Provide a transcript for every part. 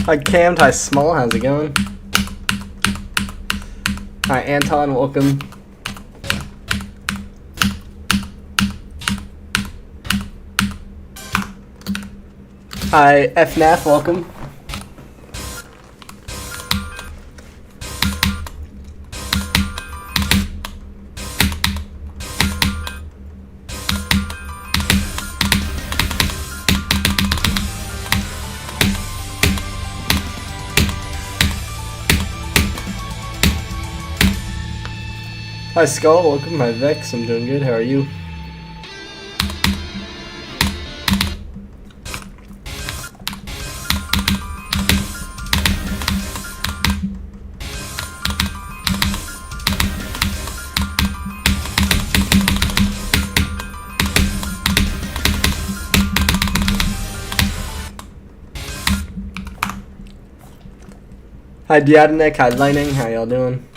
Hi Cam, hi Small, how's it going? Hi Anton, welcome. Hi FNAF, welcome. Hi Skull, welcome. Hi Vex, I'm doing good. How are you? Hi Diadnek, hi Lightning, how y'all doing?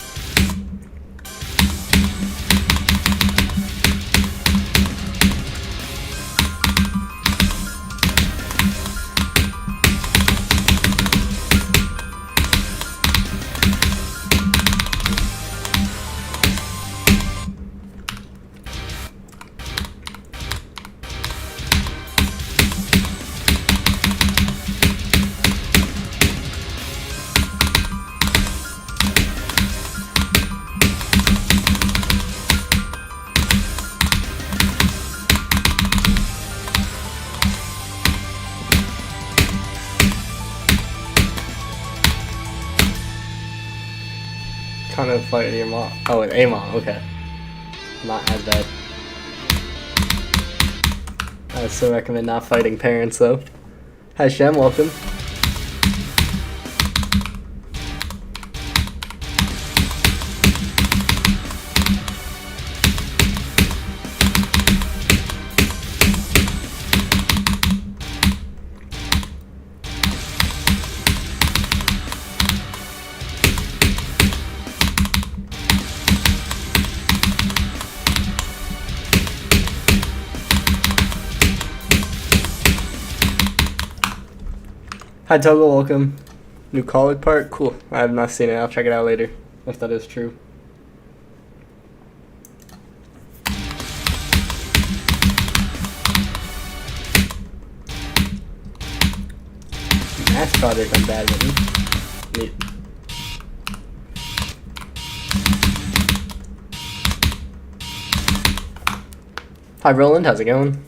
Kind of fight your mom. Oh, an A-mom, okay. Not as bad. I still recommend not fighting parents though. Hi Shem, welcome. Hi Toggle, welcome. New college part? Cool. I have not seen it. I'll check it out later, if that is true. Math project I'm bad with. Neat. Hi Roland, how's it going?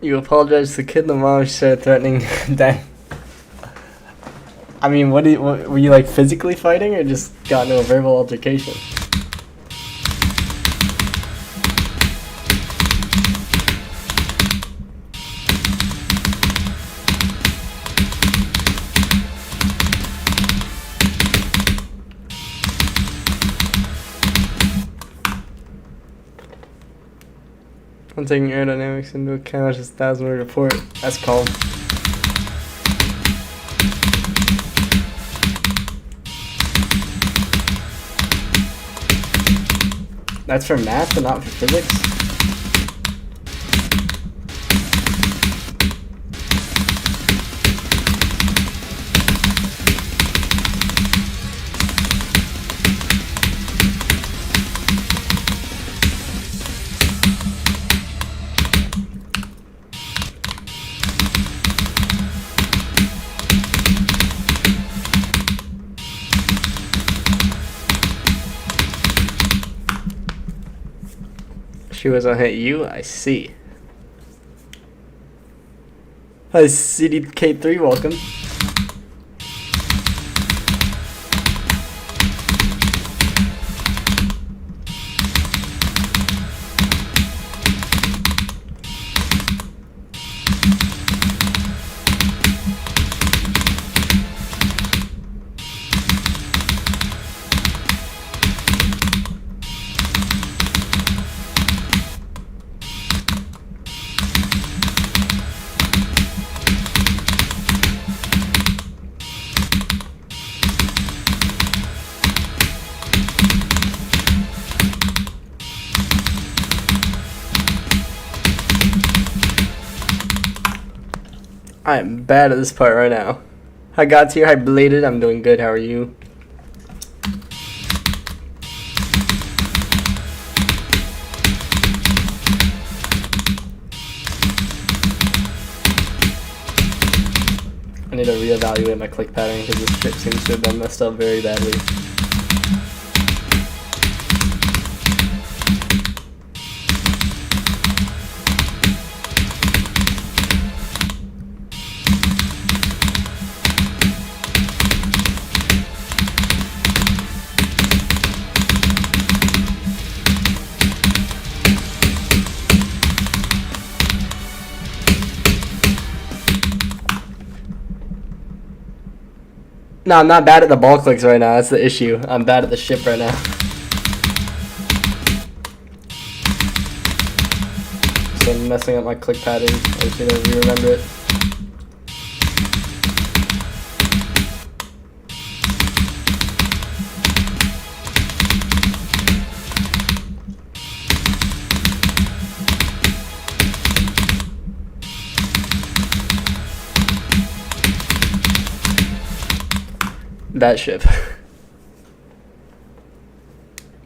You apologize to the kid, the mom started threatening that. I mean, what were you like physically fighting or just got into a verbal altercation? I'm taking aerodynamics into account, just 1,000-word report. That's calm. That's for math but not for physics? She was on hit you, I see. Hi CDK3, welcome. I am bad at this part right now. Hi God's here, hi Bladed, I'm doing good, how are you? I need to reevaluate my click pattern because this shit seems to have been messed up very badly. No, I'm not bad at the ball clicks right now. That's the issue. I'm bad at the ship right now. So I'm messing up my click pattern. I just need to re-remember it. That ship.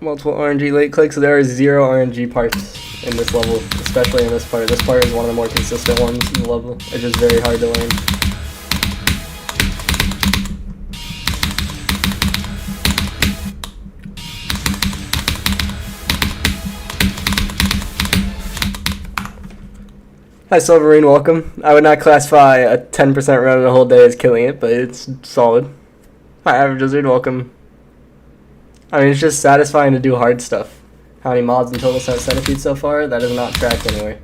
Multiple RNG late clicks. There are 0 RNG parts in this level, especially in this part. This part is one of the more consistent ones in the level. It's just very hard to learn. Hi Silverine, welcome. I would not classify a 10% run in a whole day as killing it, but it's solid. Hi Average Wizard, welcome. I mean, it's just satisfying to do hard stuff. How many mods in total sent Centipede so far? That is not tracked anywhere.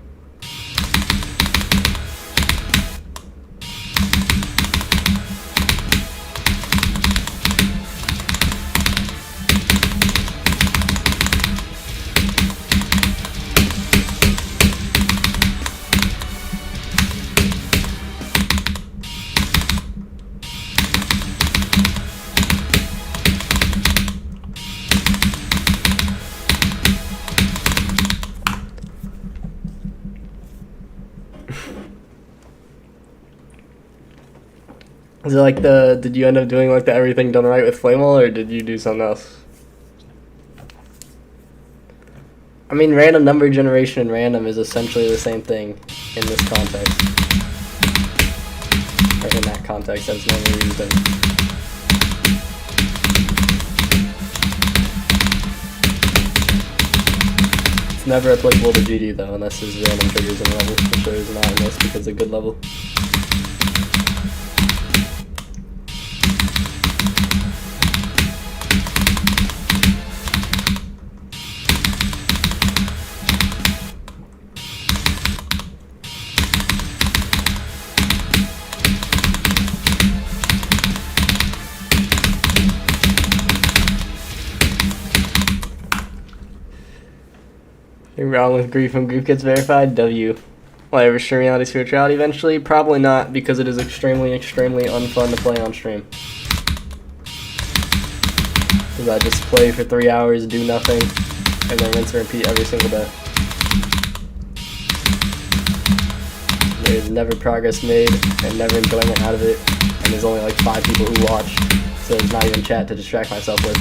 Is it like did you end up doing like the everything done right with Flamewall, or did you do something else? I mean, random number generation and random is essentially the same thing in this context. Or in that context, that's normally used in. It's never applicable to GD though, unless there's random triggers in the level, which there is not in this because it's a good level. You're wrong with grief when grief gets verified. W. Will I ever stream reality spirituality eventually? Probably not, because it is extremely, extremely unfun to play on stream. Because I just play for 3 hours, do nothing, and then rinse and repeat every single day. There's never progress made, and never enjoyment out of it, and there's only like 5 people who watch, so there's not even chat to distract myself with.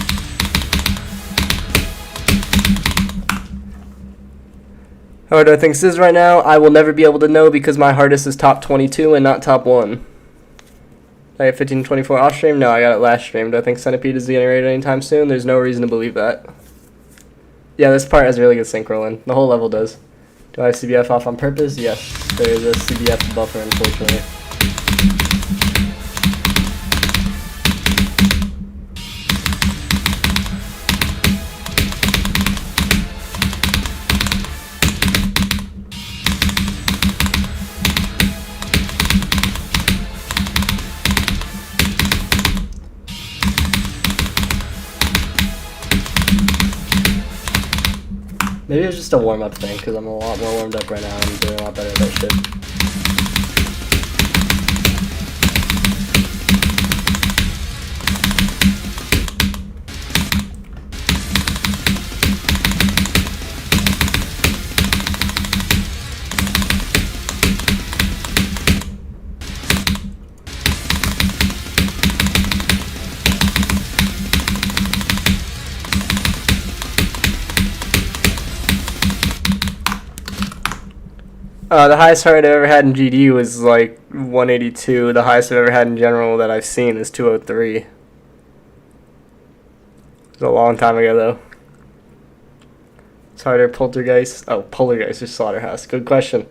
How hard do I think this is right now? I will never be able to know because my hardest is top 22 and not top 1. I got 1524 off stream? No, I got it last stream. Do I think Centipede is getting raided anytime soon? There's no reason to believe that. Yeah, this part has really good sync rolling. The whole level does. Do I have CBF off on purpose? Yes. There is a CBF buffer, unfortunately. Maybe it's just a warm-up thing, because I'm a lot more warmed up right now and I'm doing a lot better at that shit. The highest heart I've ever had in GD was like 182. The highest I've ever had in general that I've seen is 203. It was a long time ago, though. It's harder, poltergeist. Oh, poltergeist or slaughterhouse. Good question.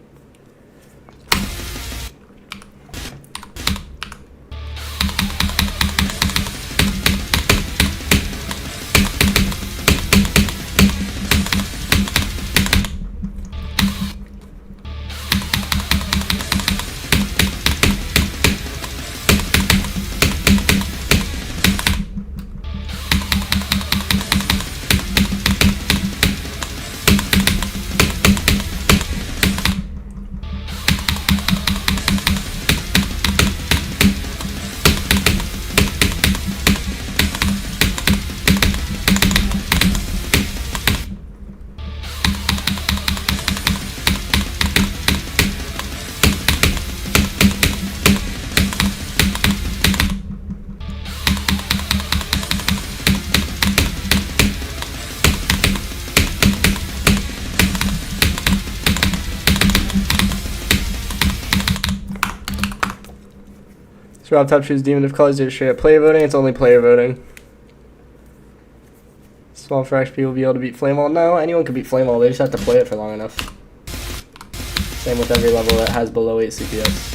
So Rob Top choose Demon of Colors. Is straight up player voting? It's only player voting. Small fraction people will be able to beat Flamewall. No, anyone can beat Flamewall. They just have to play it for long enough. Same with every level that has below 8 CPS.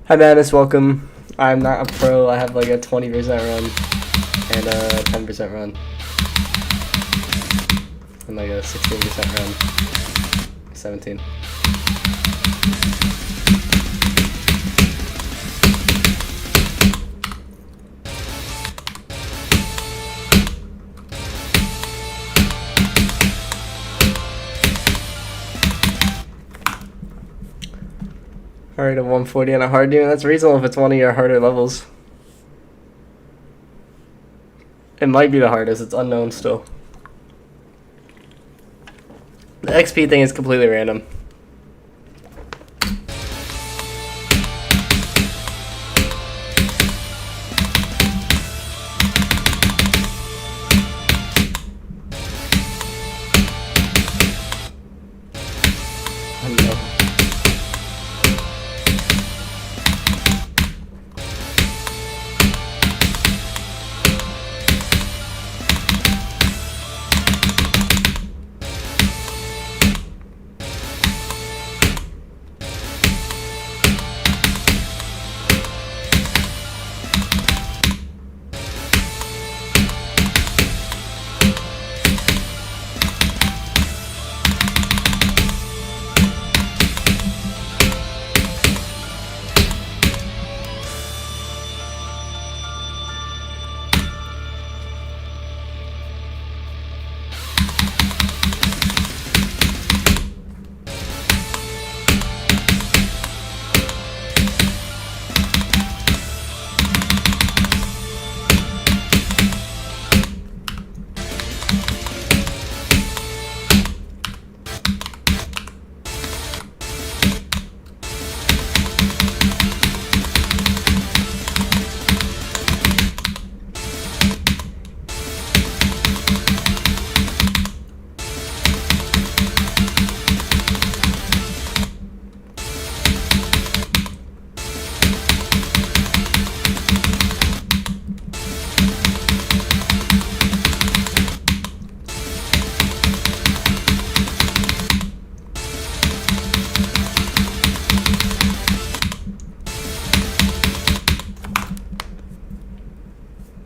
Hi Madness, welcome. I'm not a pro, I have like a 20% run and a 10% run. And like a 16% run. 17. Alright, a 140 and a hard demon. That's reasonable if it's one of your harder levels. It might be the hardest, it's unknown still. The XP thing is completely random.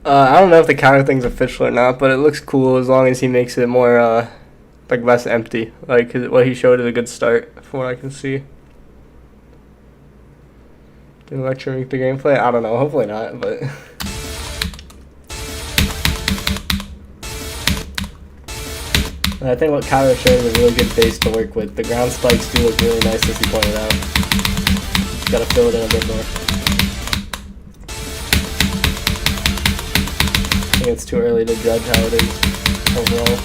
I don't know if the counter thing's official or not, but it looks cool as long as he makes it more, like, less empty. Like, what he showed is a good start, from what I can see. Did Electro make the gameplay? I don't know, hopefully not, but... I think what Kyra showed is a really good base to work with. The ground spikes do look really nice, as he pointed out. Just gotta fill it in a bit more. think it's too early to judge how it is overall.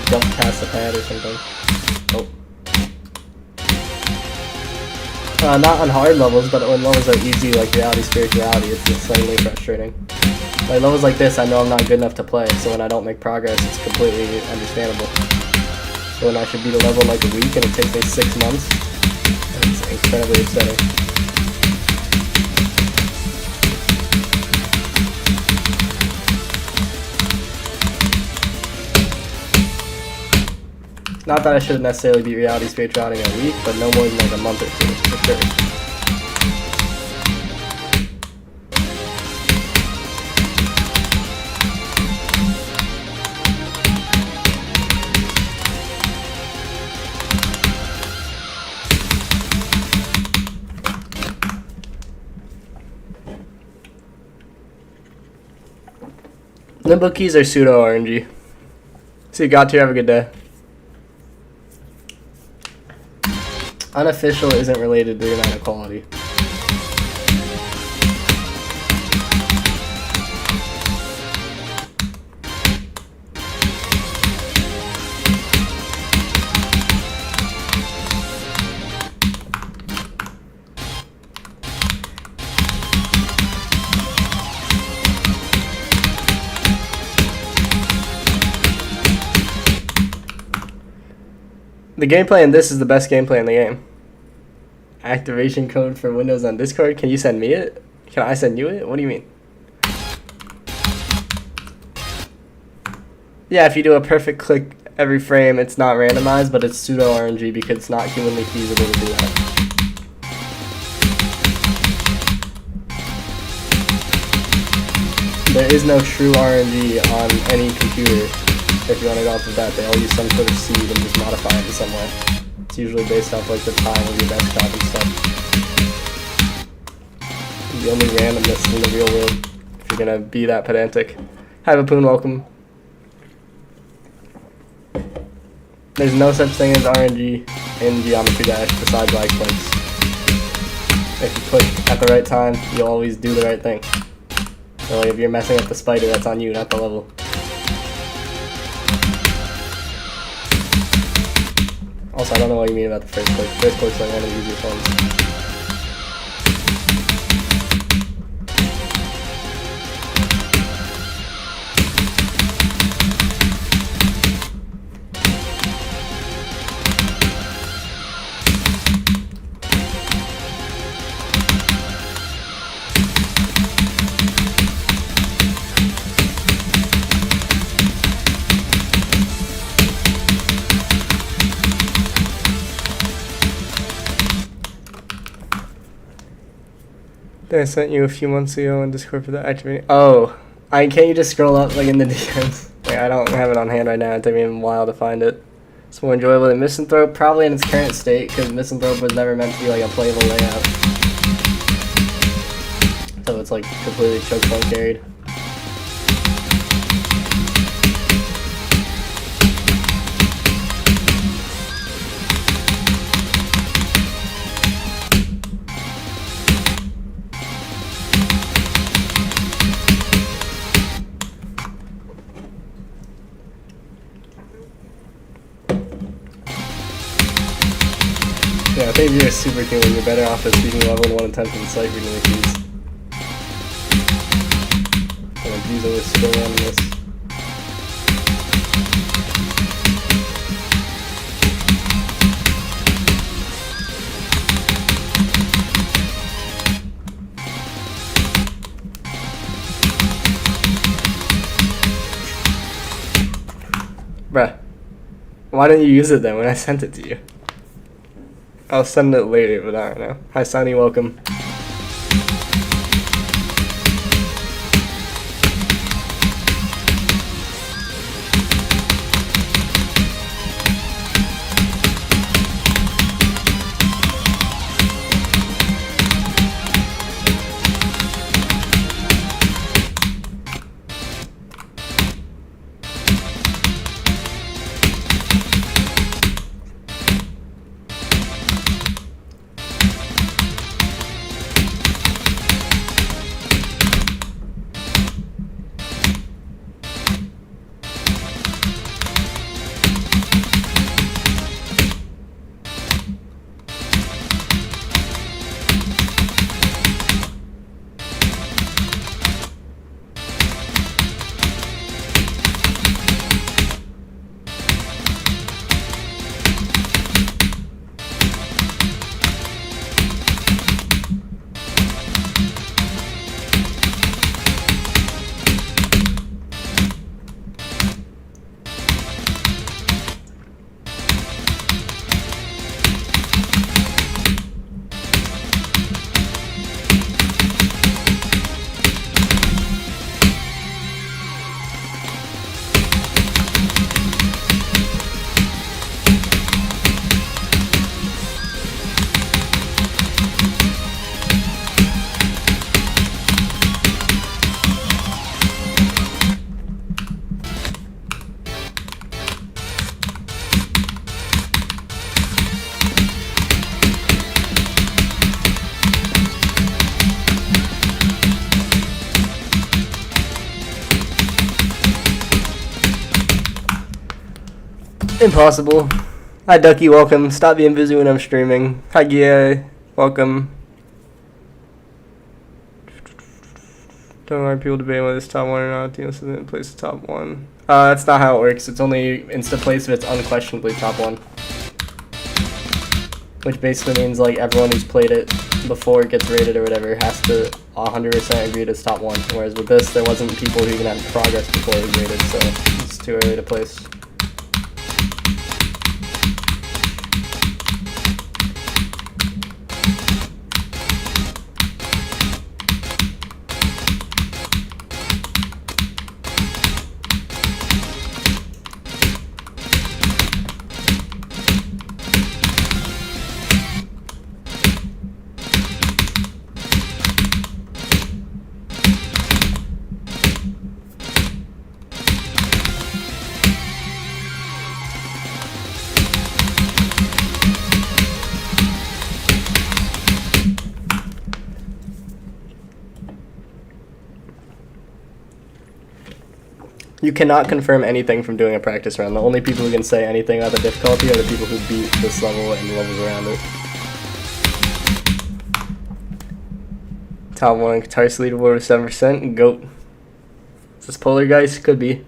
Jump past the pad or something. Oh. Not on hard levels, but when levels are easy, like reality, spirituality, it's insanely frustrating. Like levels like this, I know I'm not good enough to play, so when I don't make progress, it's completely understandable. But when I should beat a level in like a week and it takes me 6 months, it's incredibly upsetting. Not that I should necessarily beat reality, spirituality in a week, but no more than like a month or two, for sure. Limbo keys are pseudo RNG. See you got to, have a good day. Unofficial isn't related to the amount of quality. The gameplay in this is the best gameplay in the game. Activation code for Windows on Discord. Can you send me it? Can I send you it? What do you mean? Yeah, if you do a perfect click every frame, it's not randomized, but it's pseudo RNG because it's not humanly feasible to do that. There is no true RNG on any computer. If you want to go off of that, they all use some sort of seed and just modify it in some way. It's usually based off like the time of your desktop and stuff. The only randomness in the real world, if you're gonna be that pedantic. Hi Vapoon, welcome. There's no such thing as RNG in Geometry Dash besides like clicks. If you click at the right time, you'll always do the right thing. So like if you're messing up the spider, that's on you, not the level. Also, I don't know what you mean about the first click. First click's like one of the easiest ones. I sent you a few months ago on Discord for the activating. Oh, can't you just scroll up like in the DMs? Like, I don't have it on hand right now. It took me a while to find it. It's more enjoyable than Misanthrope, probably in its current state, because Misanthrope was never meant to be like a playable layout. So it's like completely choke point carried. Yeah, I think if you're a super human, you're better off at speaking level 1 and 10 from the site reading the keys. And abusing this skill randomness. Bruh. Why didn't you use it then when I sent it to you? I'll send it later, but not right now. Hi, Sunny, welcome. Impossible. Hi, Ducky, welcome. Stop being busy when I'm streaming. Hi, Gia, welcome. Don't know why people debate whether it's top one or not. Team doesn't place the top one. That's not how it works. It's only instant place if it's unquestionably top one. Which basically means like everyone who's played it before it gets rated or whatever has to 100% agree it's top one. Whereas with this, there wasn't people who even had progress before it was rated, so it's too early to place. You cannot confirm anything from doing a practice round. The only people who can say anything about the difficulty are the people who beat this level and the levels around it. Top 1 Guitarist leaderboard with 7%. GOAT. Is this Polargeist? Could be.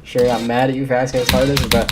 Sure, I got mad at you for asking as hard as this, but...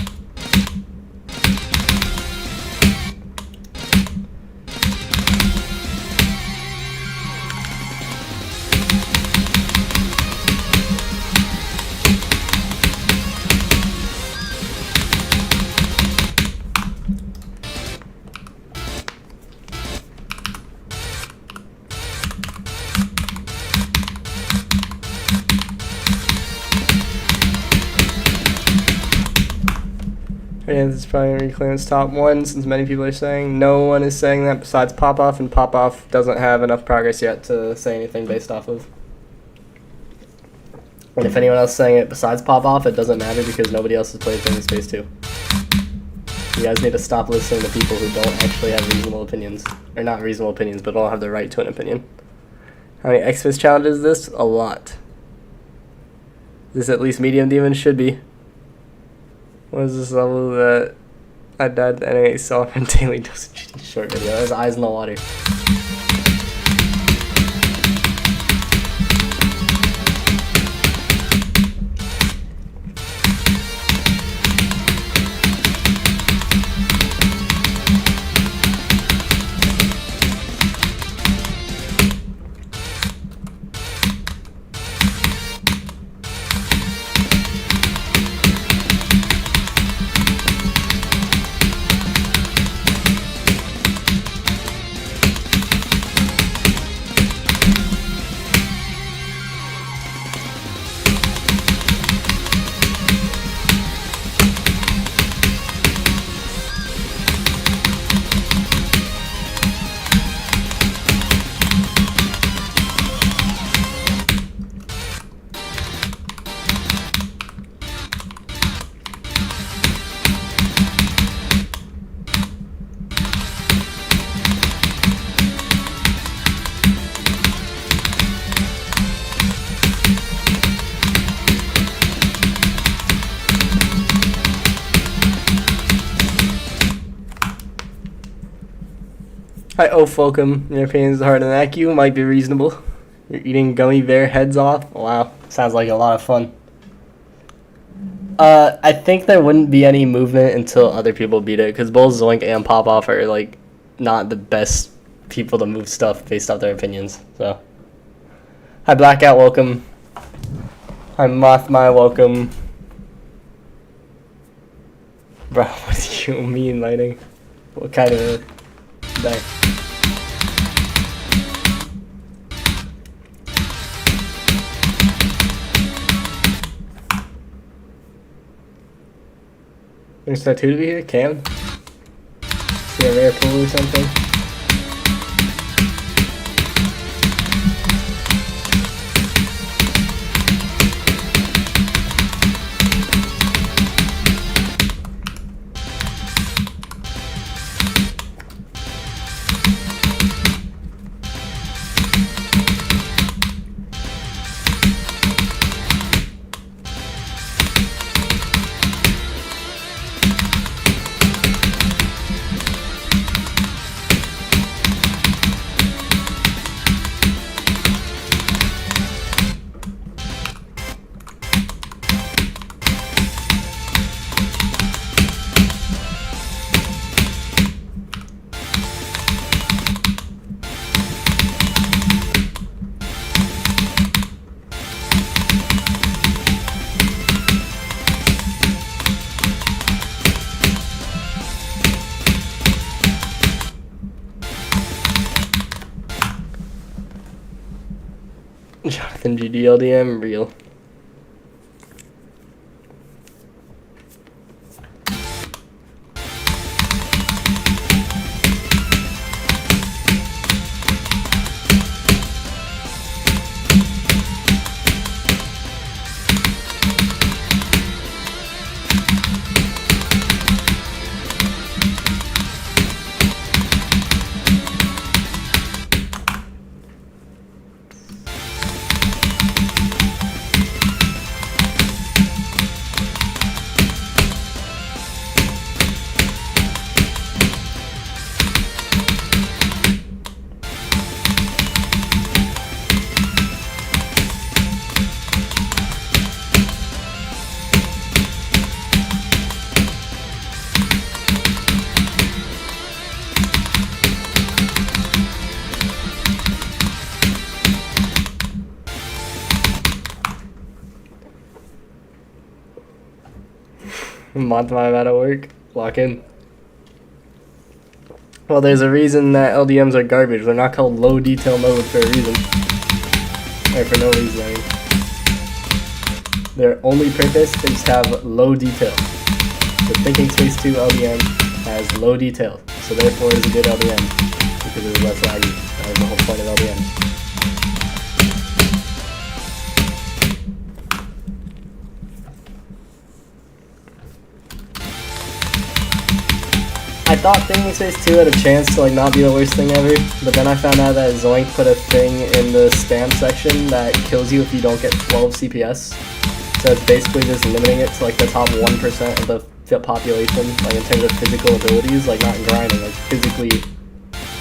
Yeah, this is probably going to reclaim its top one since many people are saying. No one is saying that besides Pop-Off, and Pop-Off doesn't have enough progress yet to say anything based off of. And if anyone else is saying it besides Pop-Off, it doesn't matter because nobody else has played Thin Space 2. You guys need to stop listening to people who don't actually have reasonable opinions. Or not reasonable opinions, but don't have the right to an opinion. How many Xmas challenges is this? A lot. Is this at least medium demon? Should be. What is this level that I died the enemy saw from daily dosage short video? His eyes in the water. Hi, oh, Fulcum. Your opinions harder than AQ might be reasonable. You're eating gummy bear heads off? Wow, sounds like a lot of fun. I think there wouldn't be any movement until other people beat it, because both Zoink and Pop-Off are, like, not the best people to move stuff based off their opinions, so. Hi, Blackout, welcome. Hi, Mothmy, welcome. Bro, what do you mean, lighting? What kind of day? There's that 2 to be here? Cam? See a rare pool or something? Jonathan GDLDM, real. Month am I about to work? Lock in. Well, there's a reason that LDMs are garbage. They're not called low detail mode for a reason. Or for no reason, I mean. Their only purpose is to have low detail. The Thinking Space 2 LDM has low detail, so therefore it is a good LDM, because it is less laggy. That is the whole point of LDM. I thought Thinking Space 2 had a chance to like not be the worst thing ever, but then I found out that Zoink put a thing in the spam section that kills you if you don't get 12 CPS. So it's basically just limiting it to like the top 1% of the population, like in terms of physical abilities, like not grinding, like physically,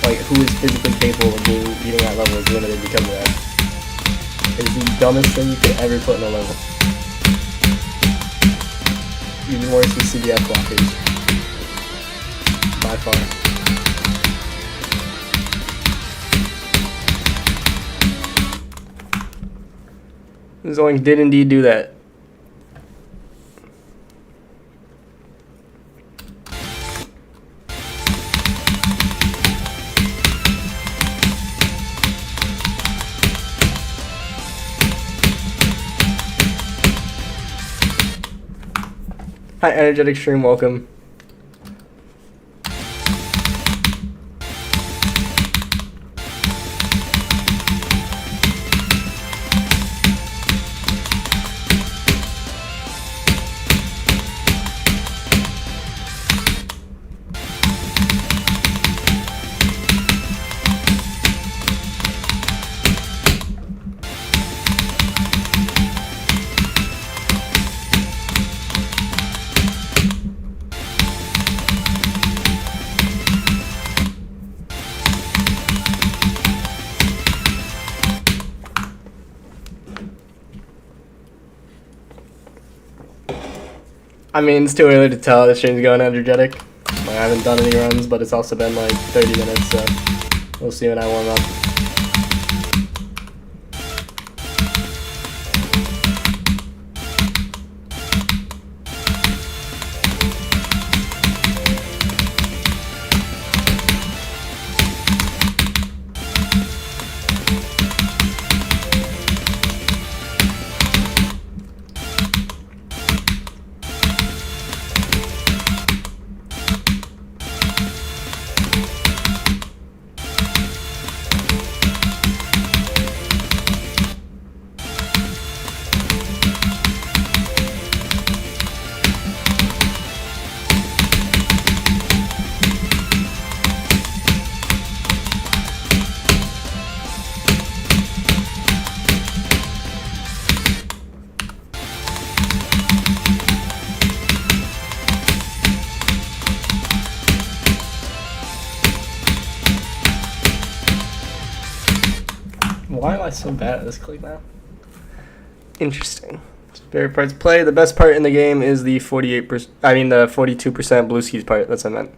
like who is physically capable of beating that level is limited because of that. It's the dumbest thing you could ever put in a level. Even worse than CBF blockers. By far. Zoink did indeed do that. Hi, Energetic Stream, welcome. I mean, it's too early to tell. This stream's going energetic. Like, I haven't done any runs, but it's also been like 30 minutes, so we'll see when I warm up. Why am I so bad at this click now? Interesting. Favorite parts play. The best part in the game is the 48%. I mean the 42% blue skis part. That's what I meant.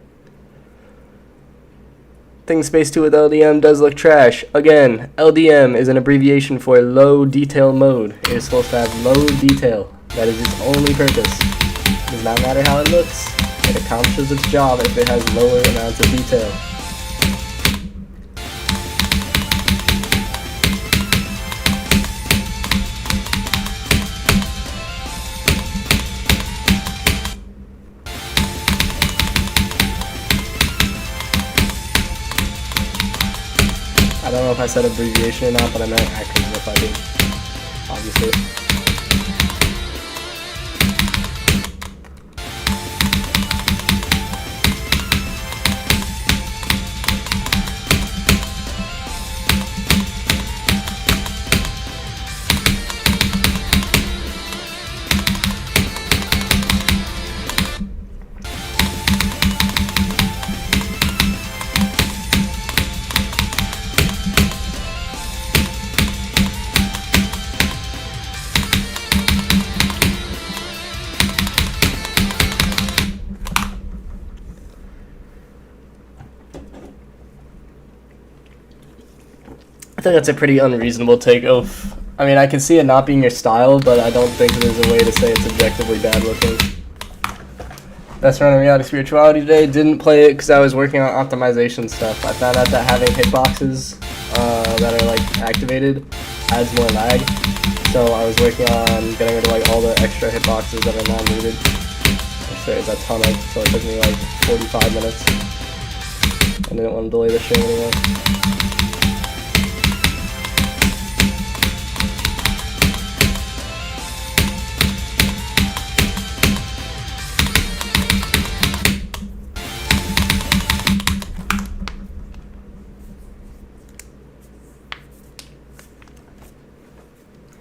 Thing Space 2 with LDM does look trash. Again, LDM is an abbreviation for low detail mode. It is supposed to have low detail. That is its only purpose. It does not matter how it looks. It accomplishes its job if it has lower amounts of detail. I don't know if I said abbreviation or not, but I meant acronym if I did, obviously. I think that's a pretty unreasonable take of... I mean, I can see it not being your style, but I don't think there's a way to say it's objectively bad looking. Best run of Reality Spirituality today. Didn't play it because I was working on optimization stuff. I found out that having hitboxes that are like activated adds more lag. So I was working on getting rid of like all the extra hitboxes that are not needed. Which there is a ton of, so it took me like 45 minutes. I didn't want to delay the stream anymore.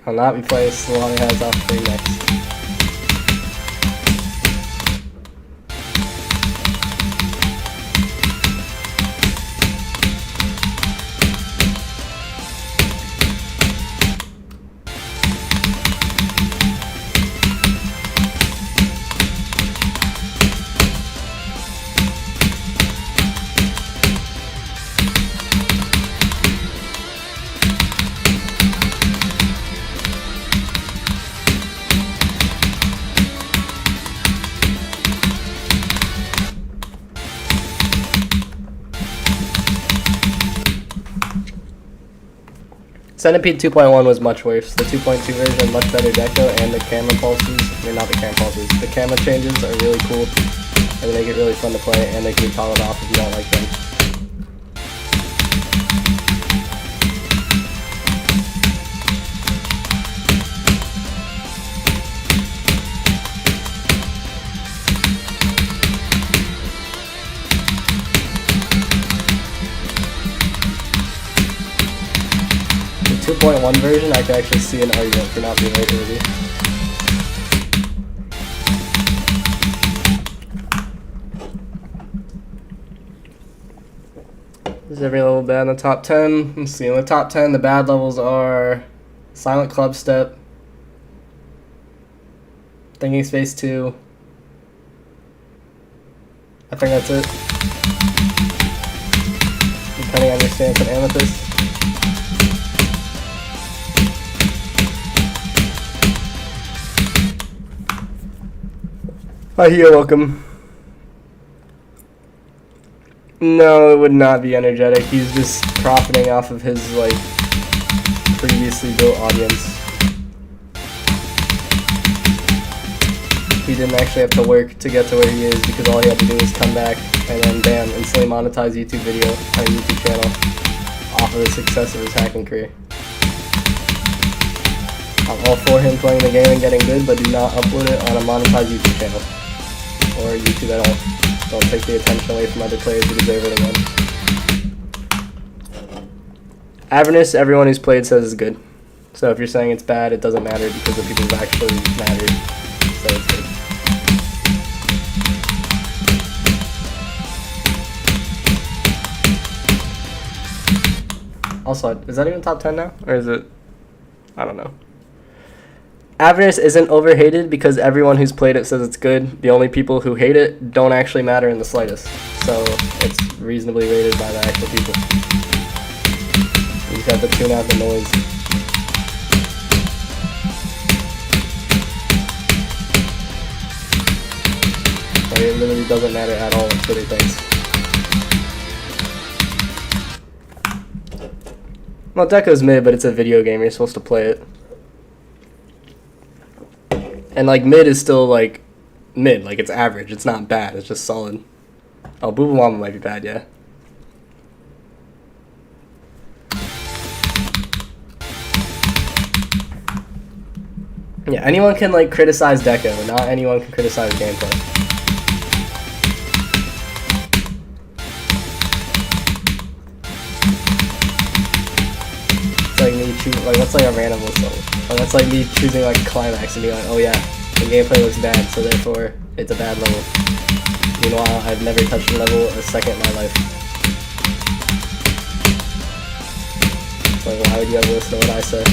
I'll not be playing Salami Has off screen next. Centipede 2.1 was much worse. The 2.2 version, much better deco, and the camera pulses, I mean not the camera pulses, the camera changes are really cool, and they make it really fun to play, and they can be toggled off if you don't like them. The 2.1 version, I can actually see an argument for not being right movie. Is every level bad in the top 10? Let's see, in the top 10, the bad levels are Silent Club Step, Thinking Space 2, I think that's it. Depending on your stance on Amethyst. Hi, you're welcome. No, it would not be energetic. He's just profiting off of his, like, previously built audience. He didn't actually have to work to get to where he is because all he had to do was come back and then bam, instantly monetize YouTube video on YouTube channel off of the success of his hacking career. I'm all for him playing the game and getting good, but do not upload it on a monetized YouTube channel or YouTube at all. Don't take the attention away from other players who deserve it again. Avernus, everyone who's played says is good. So if you're saying it's bad, it doesn't matter because the people who actually mattered say it's good. Also, is that even top 10 now? Or is it? I don't know. Avernus isn't overhated because everyone who's played it says it's good. The only people who hate it don't actually matter in the slightest. So it's reasonably rated by the actual people. You just have to tune out the noise. Like, it literally doesn't matter at all what Twitter thinks. Well, Deco's mid, but it's a video game. You're supposed to play it. And, like, mid is still, like, mid. Like, it's average. It's not bad. It's just solid. Oh, Booba Mama might be bad, yeah. Yeah, anyone can, like, criticize Deco, but not anyone can criticize gameplay. It's like me choosing, like, that's like a random whistle. Like, that's like me choosing, like, Climax and being like, oh yeah, the gameplay looks bad, so therefore it's a bad level. Meanwhile, I've never touched a level a second in my life. It's like, why would you ever listen to what I say?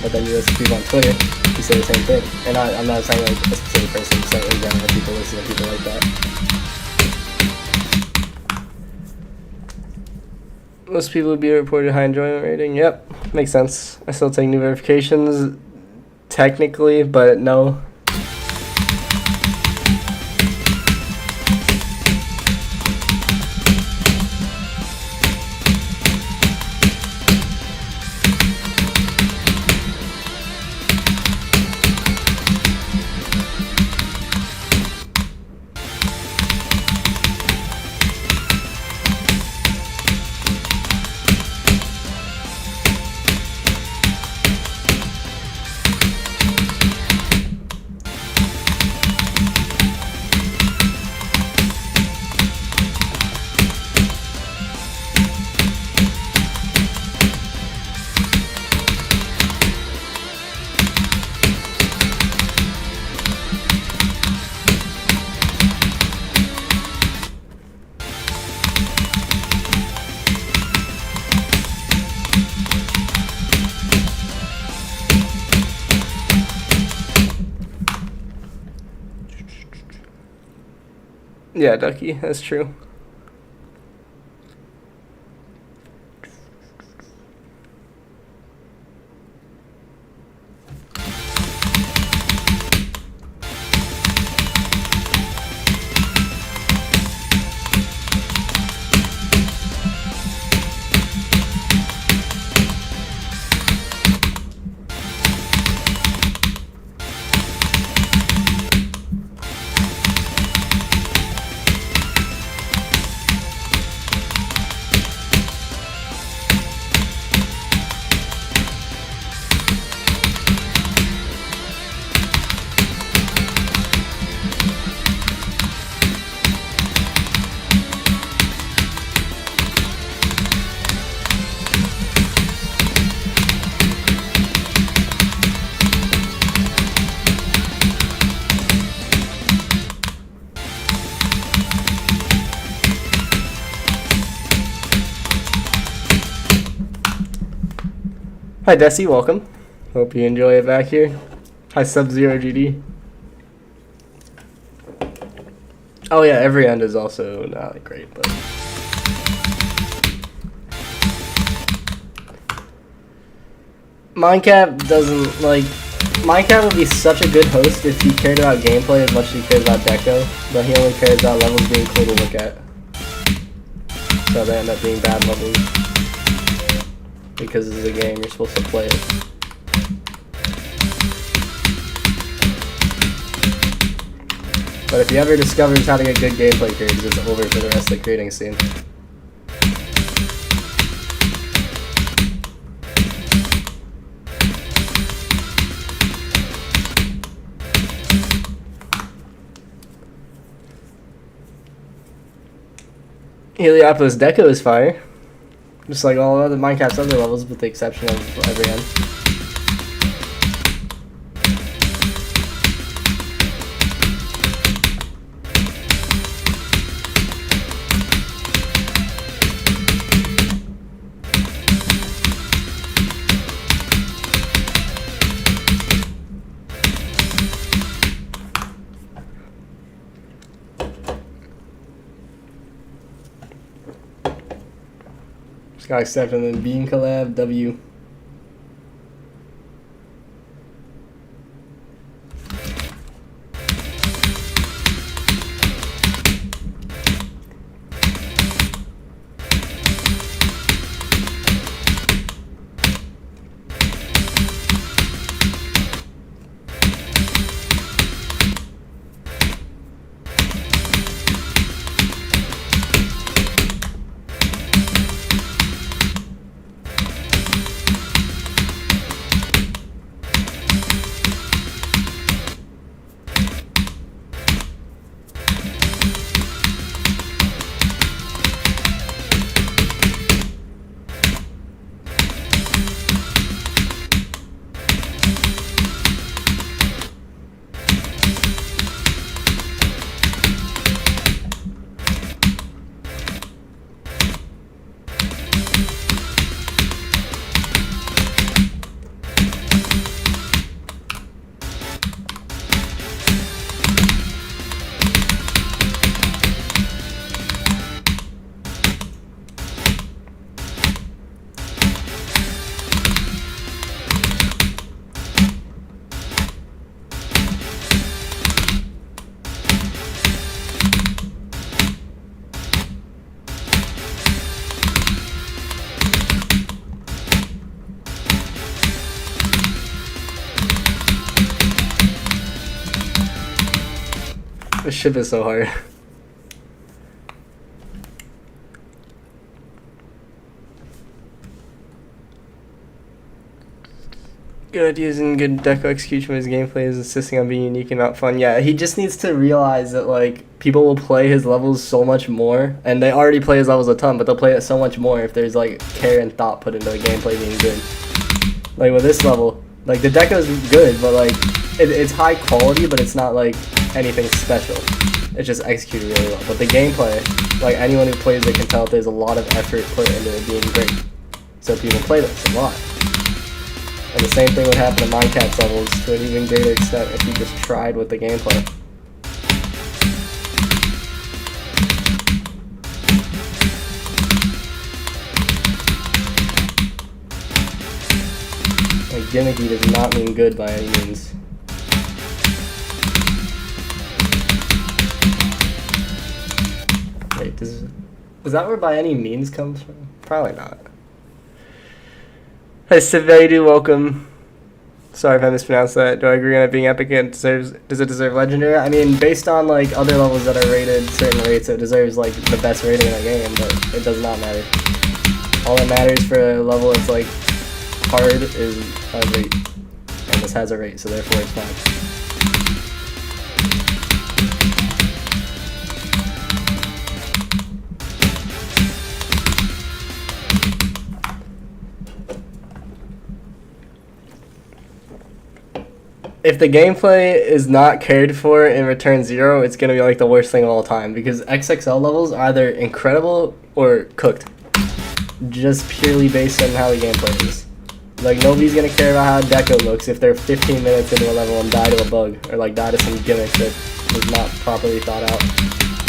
But then you listen to people on Twitter who say the same thing. And I'm not saying like a specific person, I'm saying in general people listen to people like that. Most people would be reported high enjoyment rating. Yep, makes sense. I still take new verifications, technically, but no. Yeah, Ducky, that's true. Hi Desi, welcome. Hope you enjoy it back here. Hi Sub-Zero GD. Oh yeah, every end is also not great, but Minecraft doesn't like. Minecraft would be such a good host if he cared about gameplay as much as he cares about deco, but he only cares about levels being cool to look at. So they end up being bad levels. Because this is a game, you're supposed to play it. But if he ever discovers how to get good gameplay creators, it's over for the rest of the creating scene. Heliopolis Deco is fire. Just like all other Minecraft's other levels, with the exception of every end. Got accepted in the Bean collab, W. This ship is so hard. Good using good deco execution with his gameplay is insisting on being unique and not fun. Yeah, he just needs to realize that like people will play his levels so much more, and they already play his levels a ton, but they'll play it so much more if there's like care and thought put into the gameplay being good. Like with this level, like the deco is good, but like it's high quality, but it's not like anything special. It's just executed really well. But the gameplay, like anyone who plays it can tell there's a lot of effort put into it being great. So people play this a lot. And the same thing would happen to Minecraft levels to an even greater extent if you just tried with the gameplay. Like gimmicky does not mean good by any means. Wait, is that where by any means comes from? Probably not. Hey, Sivedu, welcome. Sorry if I mispronounced that. Do I agree on it being epic and does it deserve legendary? I mean, based on like other levels that are rated certain rates, it deserves like the best rating in the game, but it does not matter. All that matters for a level that's like hard is a rate. And this has a rate, so therefore it's fine. If the gameplay is not cared for in Return 0, it's going to be like the worst thing of all time, because XXL levels are either incredible or cooked, just purely based on how the gameplay is. Like, nobody's going to care about how Deco looks if they're 15 minutes into a level and die to a bug, or like die to some gimmick that was not properly thought out.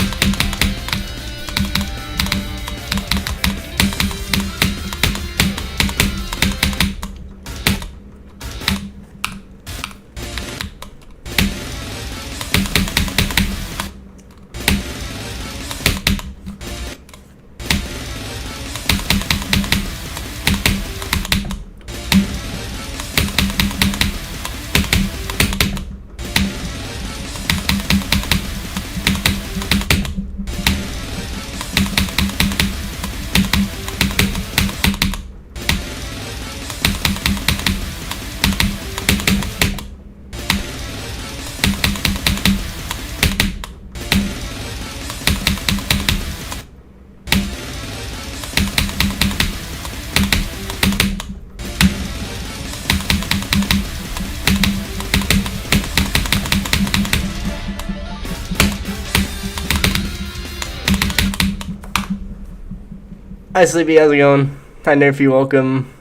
Hi, Sleepy. How's it going? Hi, Nerfy. Welcome.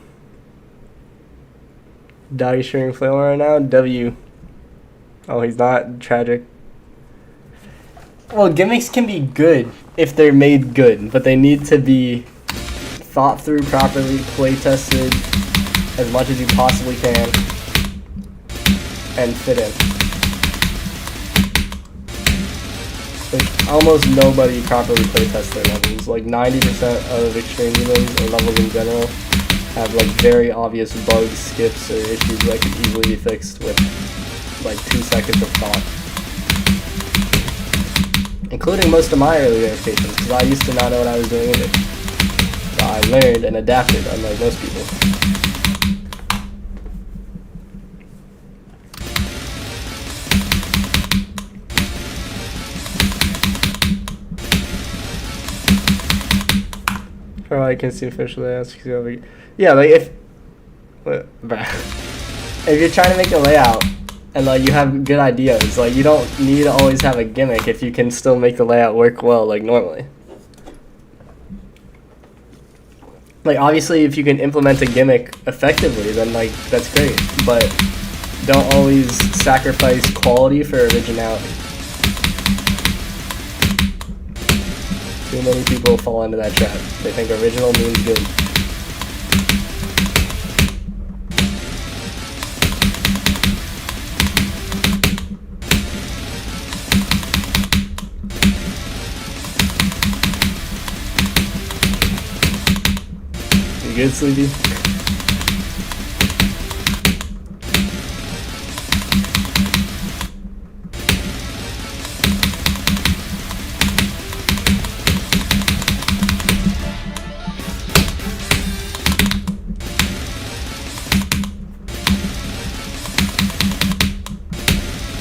Doggy streaming Flamewall right now. W. Oh, he's not. Tragic. Well, gimmicks can be good if they're made good, but they need to be thought through properly, play tested as much as you possibly can, and fit in. Like, almost nobody properly play tests their levels. Like 90% of extreme humans or levels in general have like very obvious bugs, skips, or issues that could easily be fixed with like 2 seconds of thought. Including most of my early verifications, because I used to not know what I was doing either. So I learned and adapted, unlike most people. Probably can see officially ask. Yeah, like if you're trying to make a layout and like you have good ideas, like you don't need to always have a gimmick if you can still make the layout work well, like normally. Like obviously, if you can implement a gimmick effectively, then like that's great. But don't always sacrifice quality for originality. Too many people fall into that trap. They think original means good. You good, Sleepy?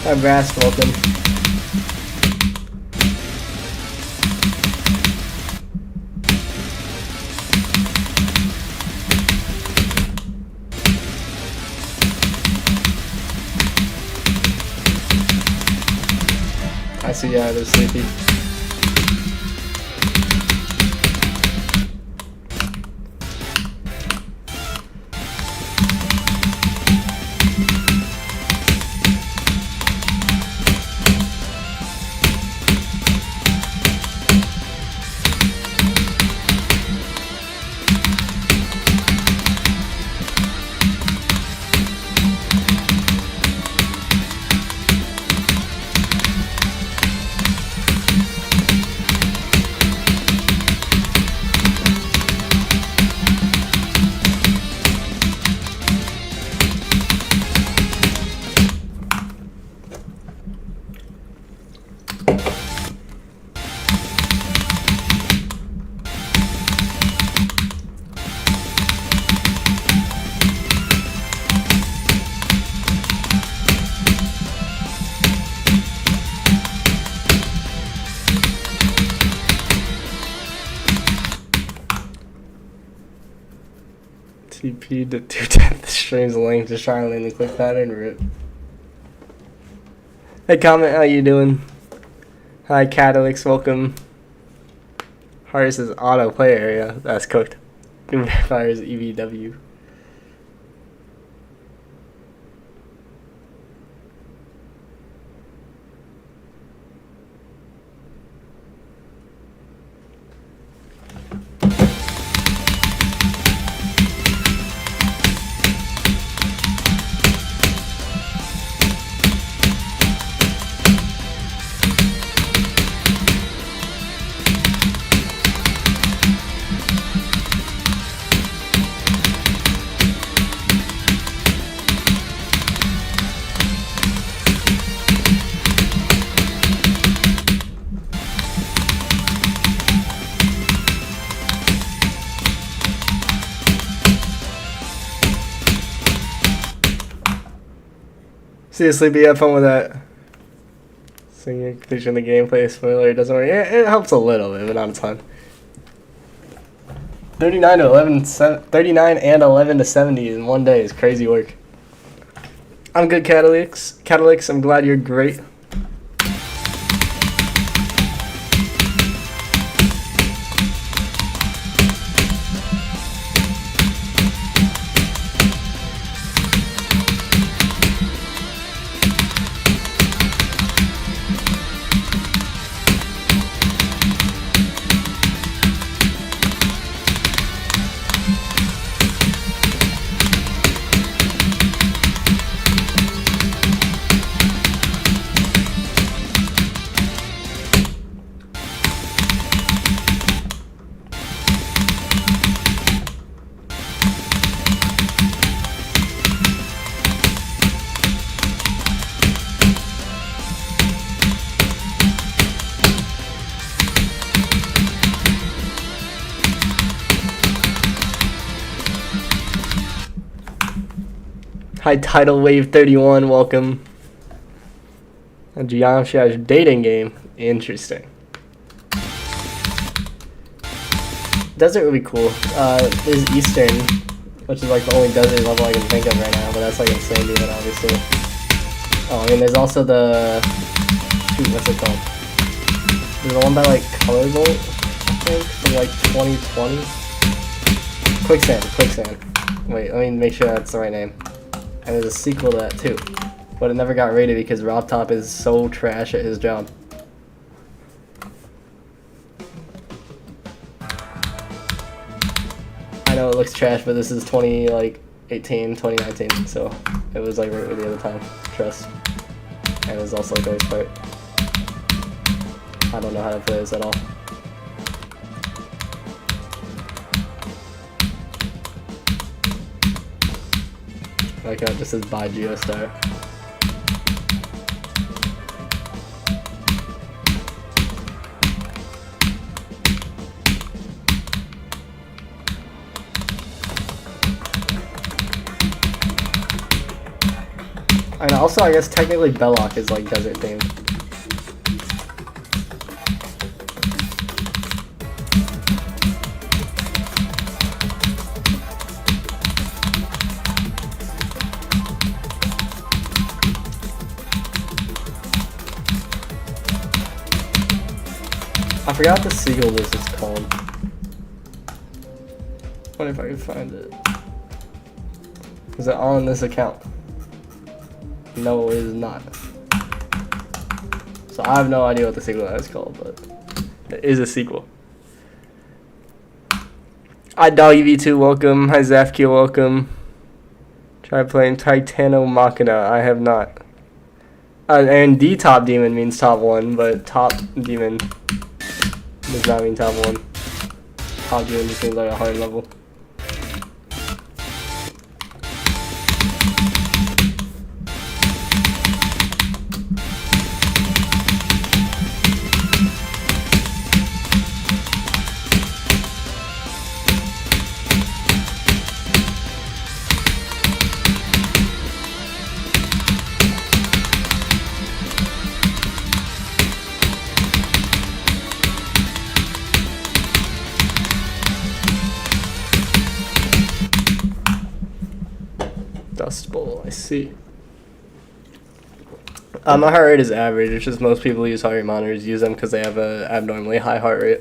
Hi, Brass, welcome. I see you out of Sleepy. TP to 210 the stream's link to try and land the quick pattern. Rip. Hey, comment, how you doing? Hi, Catalix, welcome. Hardest is auto play area. That's cooked. Fires EVW. Seriously, be have fun with that. Singing completion of the gameplay spoiler doesn't work. It helps a little bit, but not a ton. 39 and 11 to 70 in one day is crazy work. I'm good, Catalix. Catalix, I'm glad you're great. Hi, Tidal Wave 31, welcome. A Geometry dating game. Interesting. Desert would be cool. There's Eastern, which is like the only desert level I can think of right now, but that's like insane even, obviously. Oh, I mean, there's also the... Shoot, what's it called? There's the one by like Color Bolt, I think, from like 2020. Quicksand. Wait, let me make sure that's the right name. And there's a sequel to that too. But it never got rated because Rob Top is so trash at his job. I know it looks trash, but this is 2019, so it was like right with the other time. Trust. And it was also like always part. I don't know how to play this at all. Like how it just says by Geostar. And also, I guess technically Belloc is like desert themed. I forgot the seagull this is called. What if I can find it? Is it on this account? No, it is not. So I have no idea what the sequel is called, but it is a sequel. Hi Doggy V2, welcome. Hi Zafkia, welcome. Try playing Titano Machina. I have not. And D top demon means top 1, but top demon does not mean top 1. Top demon just means like a hard level. Dust Bowl, I see. My heart rate is average. It's just most people use heart rate monitors use them because they have a abnormally high heart rate.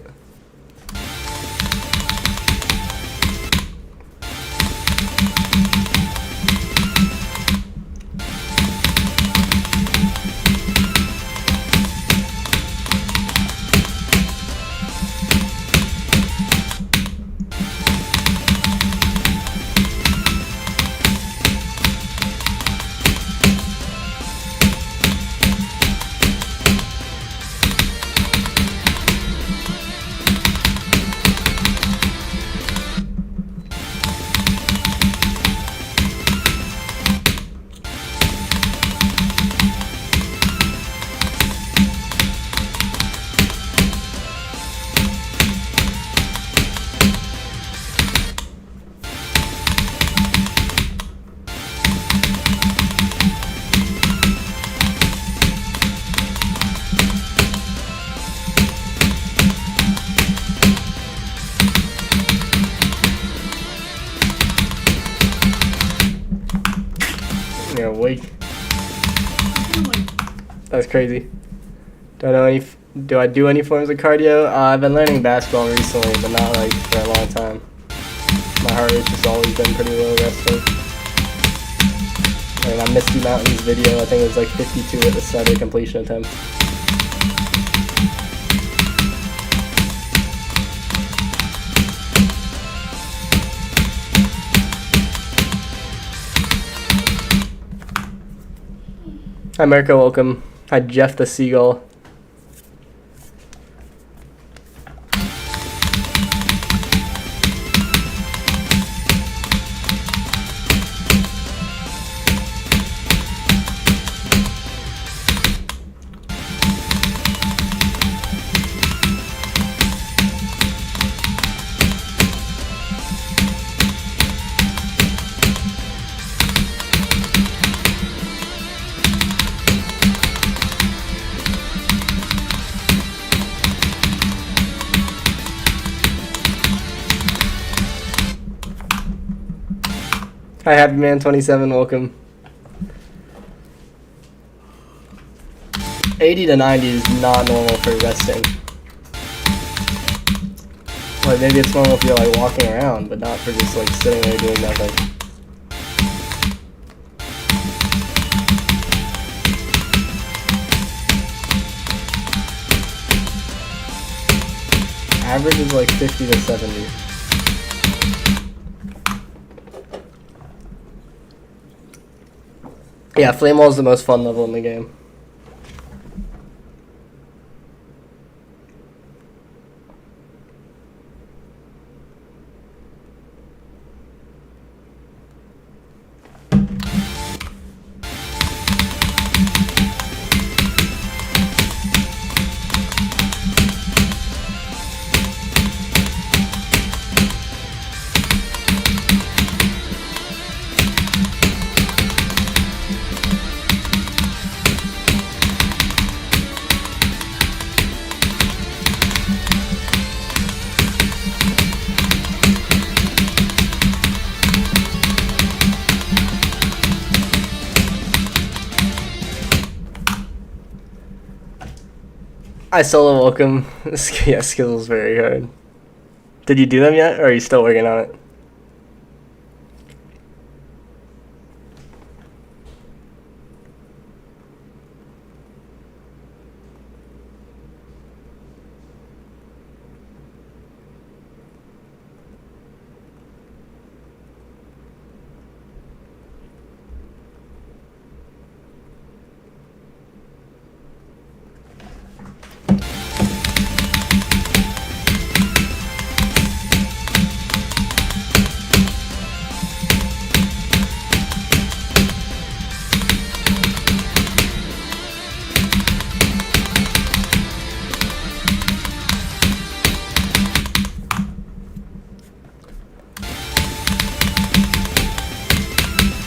You're awake. That's crazy. Do I do any forms of cardio? I've been learning basketball recently, but not like for a long time. My heart rate's just always been pretty low wrestling. And my Misty Mountains video, I think it was like 52 at the Saturday completion attempt. Hi Marco, welcome. Hi Jeff the Seagull. Hi, Happy Man 27. Welcome. 80 to 90 is not normal for resting. Like maybe it's normal if you're like walking around, but not for just like sitting there doing nothing. Average is like 50 to 70. Yeah, Flamewall is the most fun level in the game. I solo welcome. Yeah, Skizzle's very hard. Did you do them yet, or are you still working on it?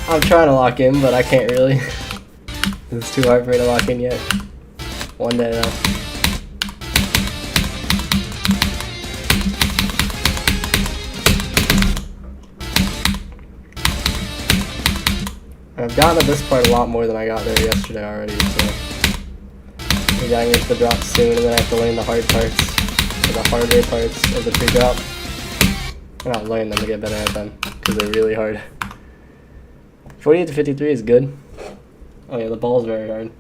I'm trying to lock in, but I can't really. It's too hard for me to lock in yet. One day though. I've gotten to this part a lot more than I got there yesterday already, so maybe I can get the drop soon, and then I have to learn the hard parts, or the harder parts of the pre-drop. And I'll learn them to get better at them, because they're really hard. 48 to 53 is good. Oh yeah, the ball's very hard.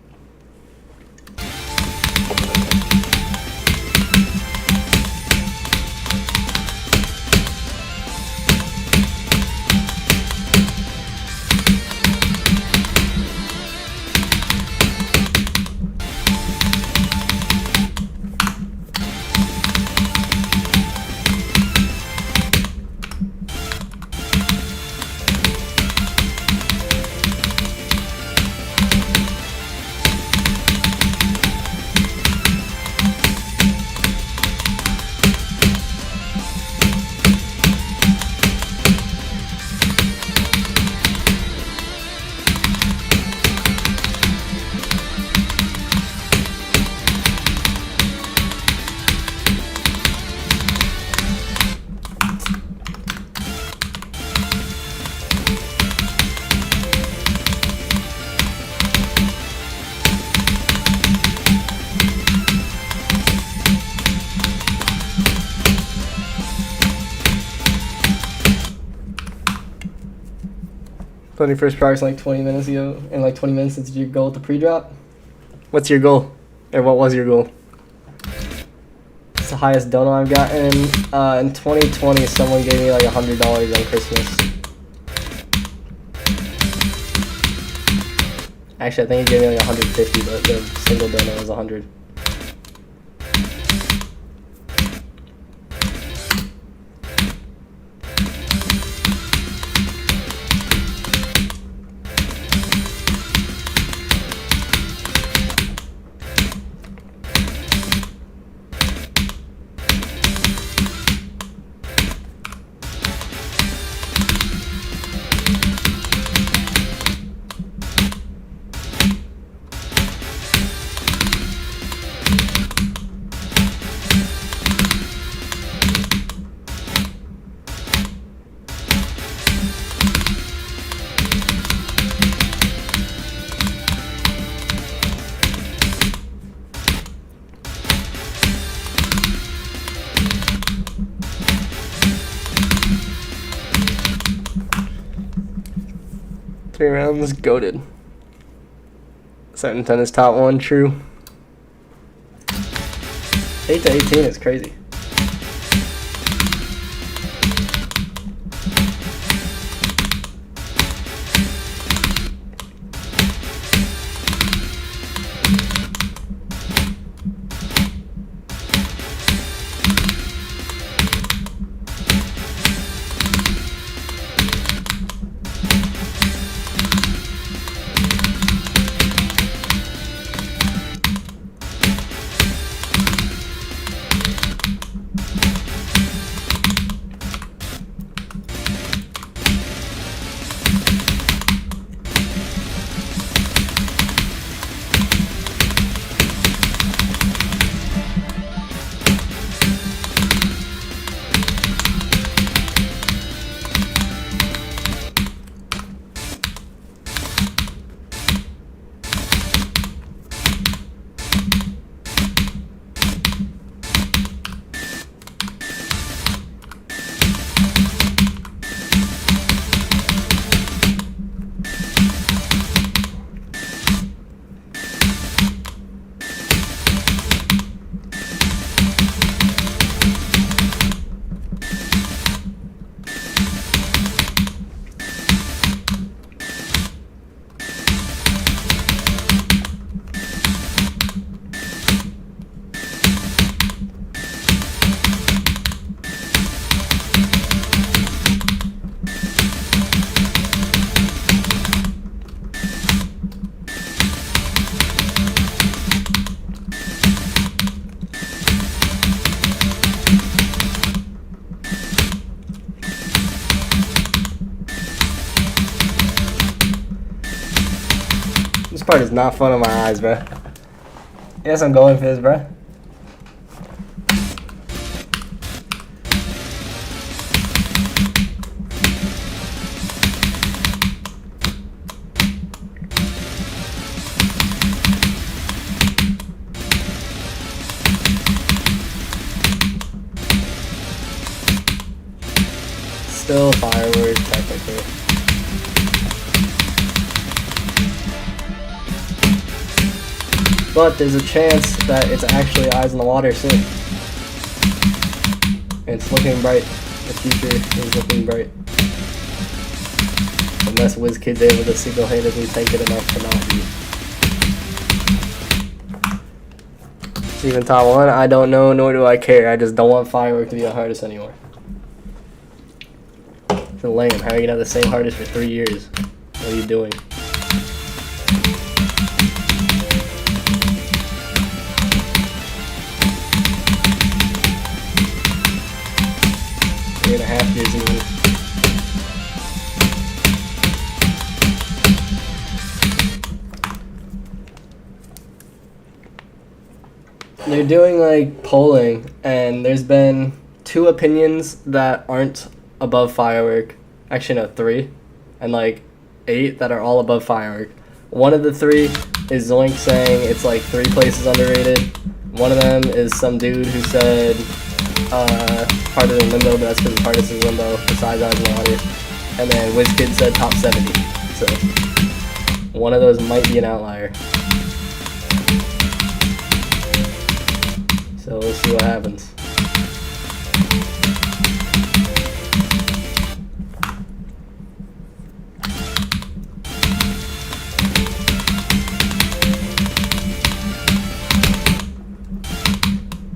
Put your first progress like 20 minutes ago, and like 20 minutes since your goal at the pre-drop. What's your goal? Or what was your goal? It's the highest dono I've gotten. In 2020, someone gave me like $100 on Christmas. Actually, I think he gave me like 150, but the single dono was 100. 3 rounds, goated. 7-10 is top 1, true. 8 to 18 is crazy. This part is not fun on my eyes, bro. Yes, I'm going for this, bro. Still fireworks, technically. But there's a chance that it's actually eyes in the water soon. It's looking bright. The future is looking bright. Unless WizKid's able to single-handedly take it enough to not be. It's even top 1. I don't know, nor do I care. I just don't want firework to be the hardest anymore. It's lame. How are you gonna have the same hardest for 3 years? What are you doing? Three and a half years even. They're doing like polling, and there's been 2 opinions that aren't above firework. Actually, no, 3, and like 8 that are all above firework. One of the 3 is Zoink saying it's like 3 places underrated. One of them is some dude who said harder than Limbo, but that's because the hardest is Limbo, besides Eyes in the Water. And then WizKid said top 70. So one of those might be an outlier. So we'll see what happens.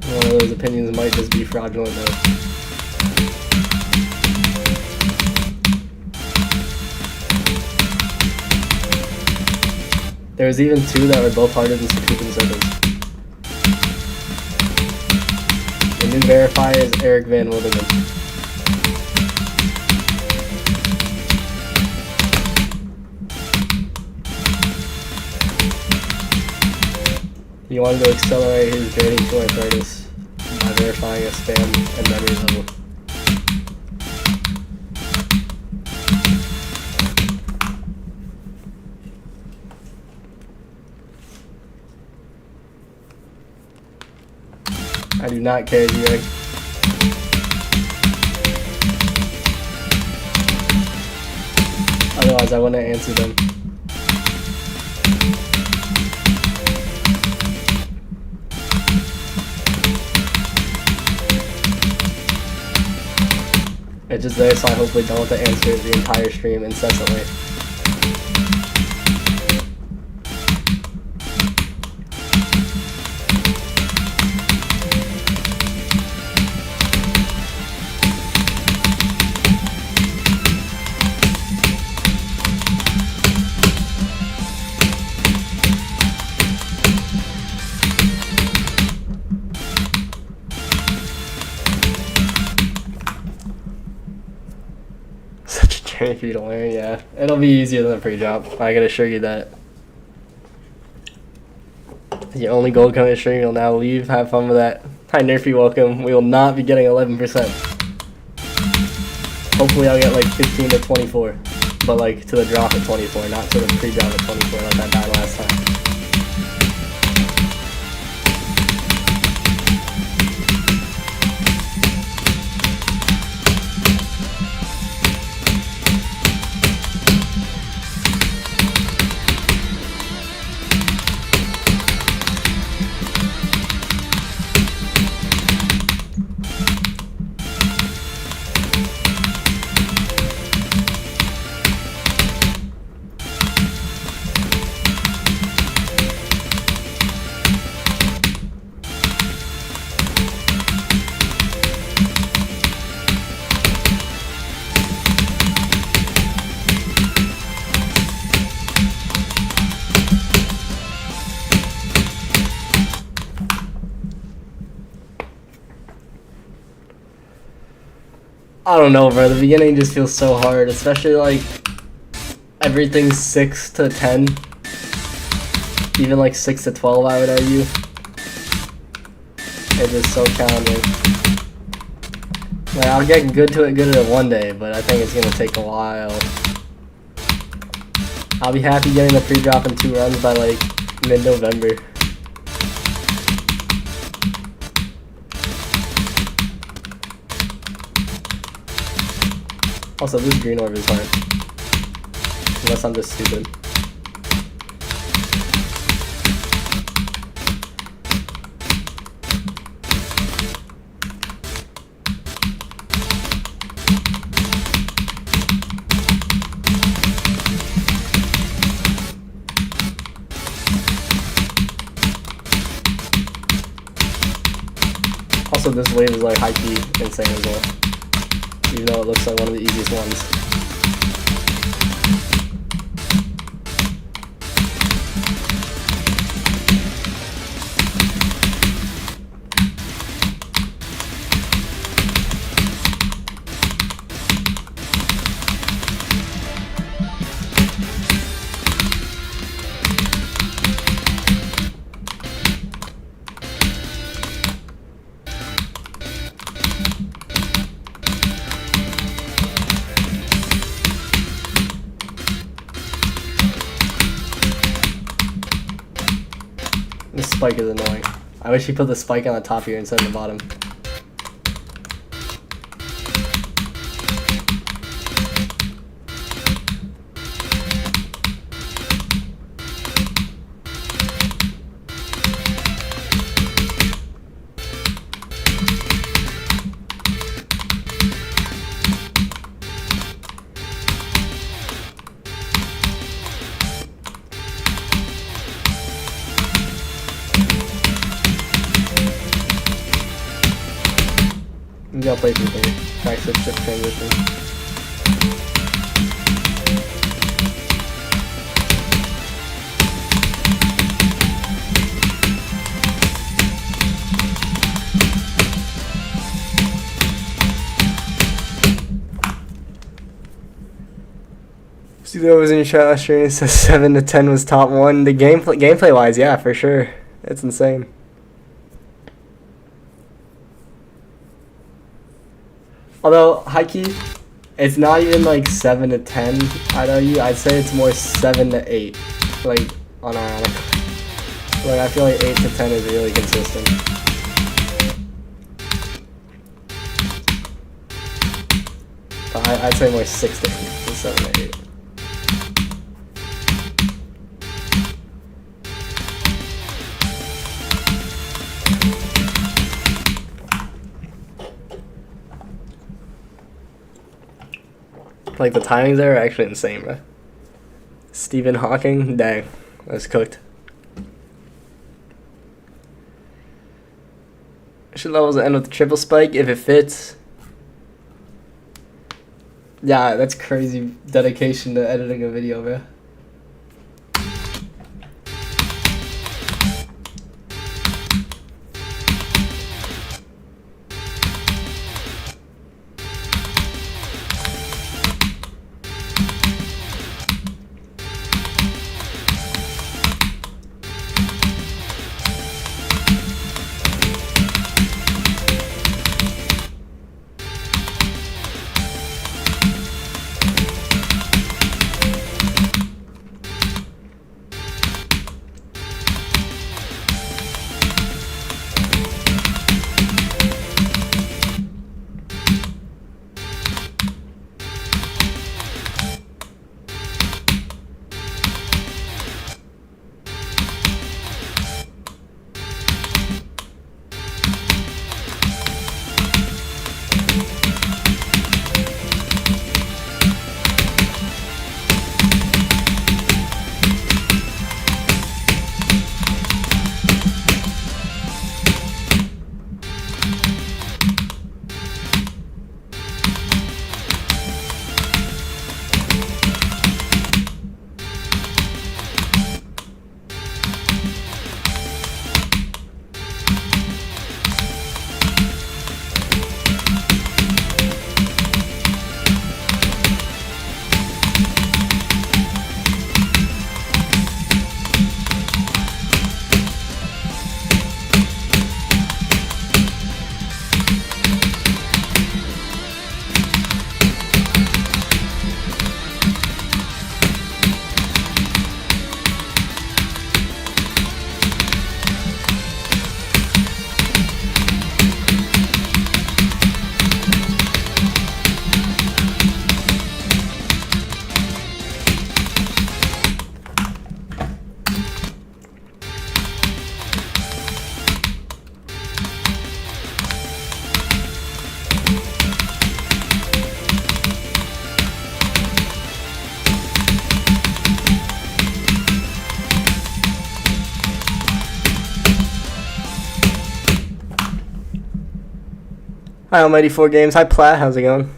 One of those opinions might just be fraudulent though. There was even 2 that were both harder than Scoop and Sodas. The new verifier is Eric Van Wilderman. He wanted to accelerate his journey to arthritis by verifying a spam and memory level. I do not care, Greg. Other Otherwise, I wouldn't answer them. It's just there, so I hopefully don't have to answer it the entire stream incessantly. For you to learn, yeah. It'll be easier than the pre-drop. I can assure you that. Your only gold coming stream, you'll now leave. Have fun with that. Hi Nerfy, welcome. We will not be getting 11%. Hopefully I'll get like 15 to 24. But like to the drop at 24, not to the pre-drop at 24 like I died last time. I don't know, bro. The beginning just feels so hard, especially like everything's 6 to 10, even like 6 to 12. I would argue. It's just so challenging. Like I'll get good at it one day, but I think it's gonna take a while. I'll be happy getting the pre-drop in 2 runs by like mid-November. Also, this green orb is hard. Unless I'm just stupid. Also, this wave is like high-key insane as well. Even though it looks like one of the easiest ones. This spike is annoying. I wish he put the spike on the top here instead of the bottom. Maybe I'll play something. Backslip shift transition. See, that was in your chat last year. It says 7 to 10 was top 1. The gameplay wise, yeah, for sure. It's insane. Although, high-key, it's not even like 7 to 10, I'd argue. I'd say it's more 7 to 8, like, unironically. Like, I feel like 8 to 10 is really consistent. But I'd say more 6 to 8 than 7 to 8. Like, the timings there are actually insane, bro. Stephen Hawking, dang, that's cooked. Should levels end with a triple spike if it fits. Yeah, that's crazy dedication to editing a video, bro. Hi, Almighty 4 Games. Hi, Platt. How's it going?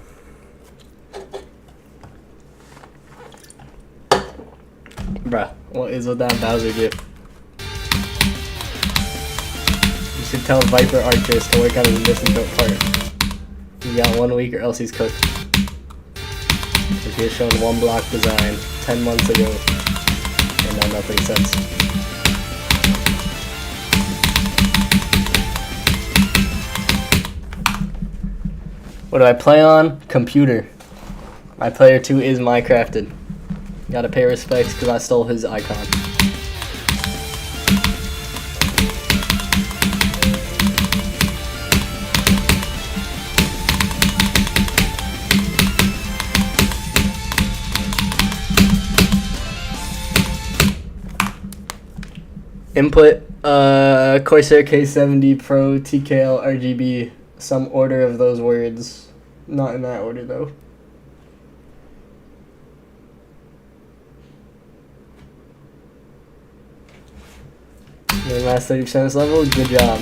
Bruh, what is with that Bowser gift? You should tell Viper Archers to work on his misanthrope part. He's got 1 week or else he's cooked. Because he has shown one block design 10 months ago and now nothing since. What do I play on? Computer. My player 2 is Minecrafted. Gotta pay respects because I stole his icon. Input, Corsair K70 Pro TKL RGB. Some order of those words. Not in that order, though. The last 30% of this level, good job.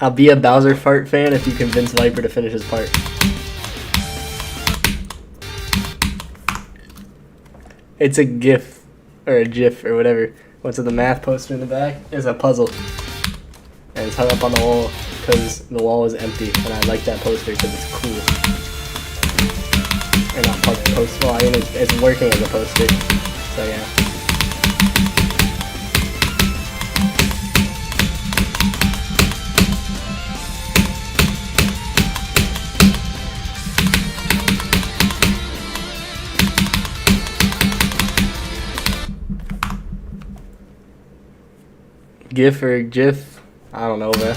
I'll be a Bowser fart fan if you convince Viper to finish his part. It's a GIF, or a GIF, or whatever. What's with the math poster in the back? It's a puzzle. And it's hung up on the wall because the wall is empty. And I like that poster because it's cool. And not poster. Well, I mean, it's working as a poster. So yeah. GIF or GIF. I don't know, bro.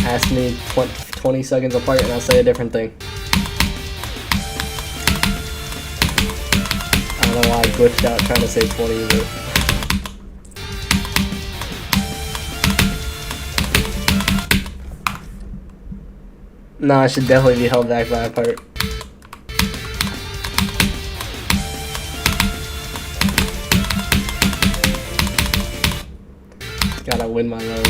Ask me 20 seconds apart and I'll say a different thing. I don't know why I glitched out trying to say 20, but... No, I should definitely be held back by a part. Gotta win my love.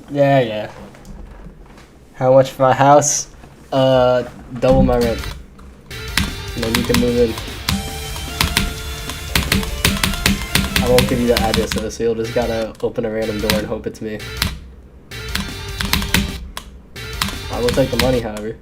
Yeah. How much for my house? Double my rent. And then you can move in. I won't give you the address though, so you'll just gotta open a random door and hope it's me. I will take the money, however.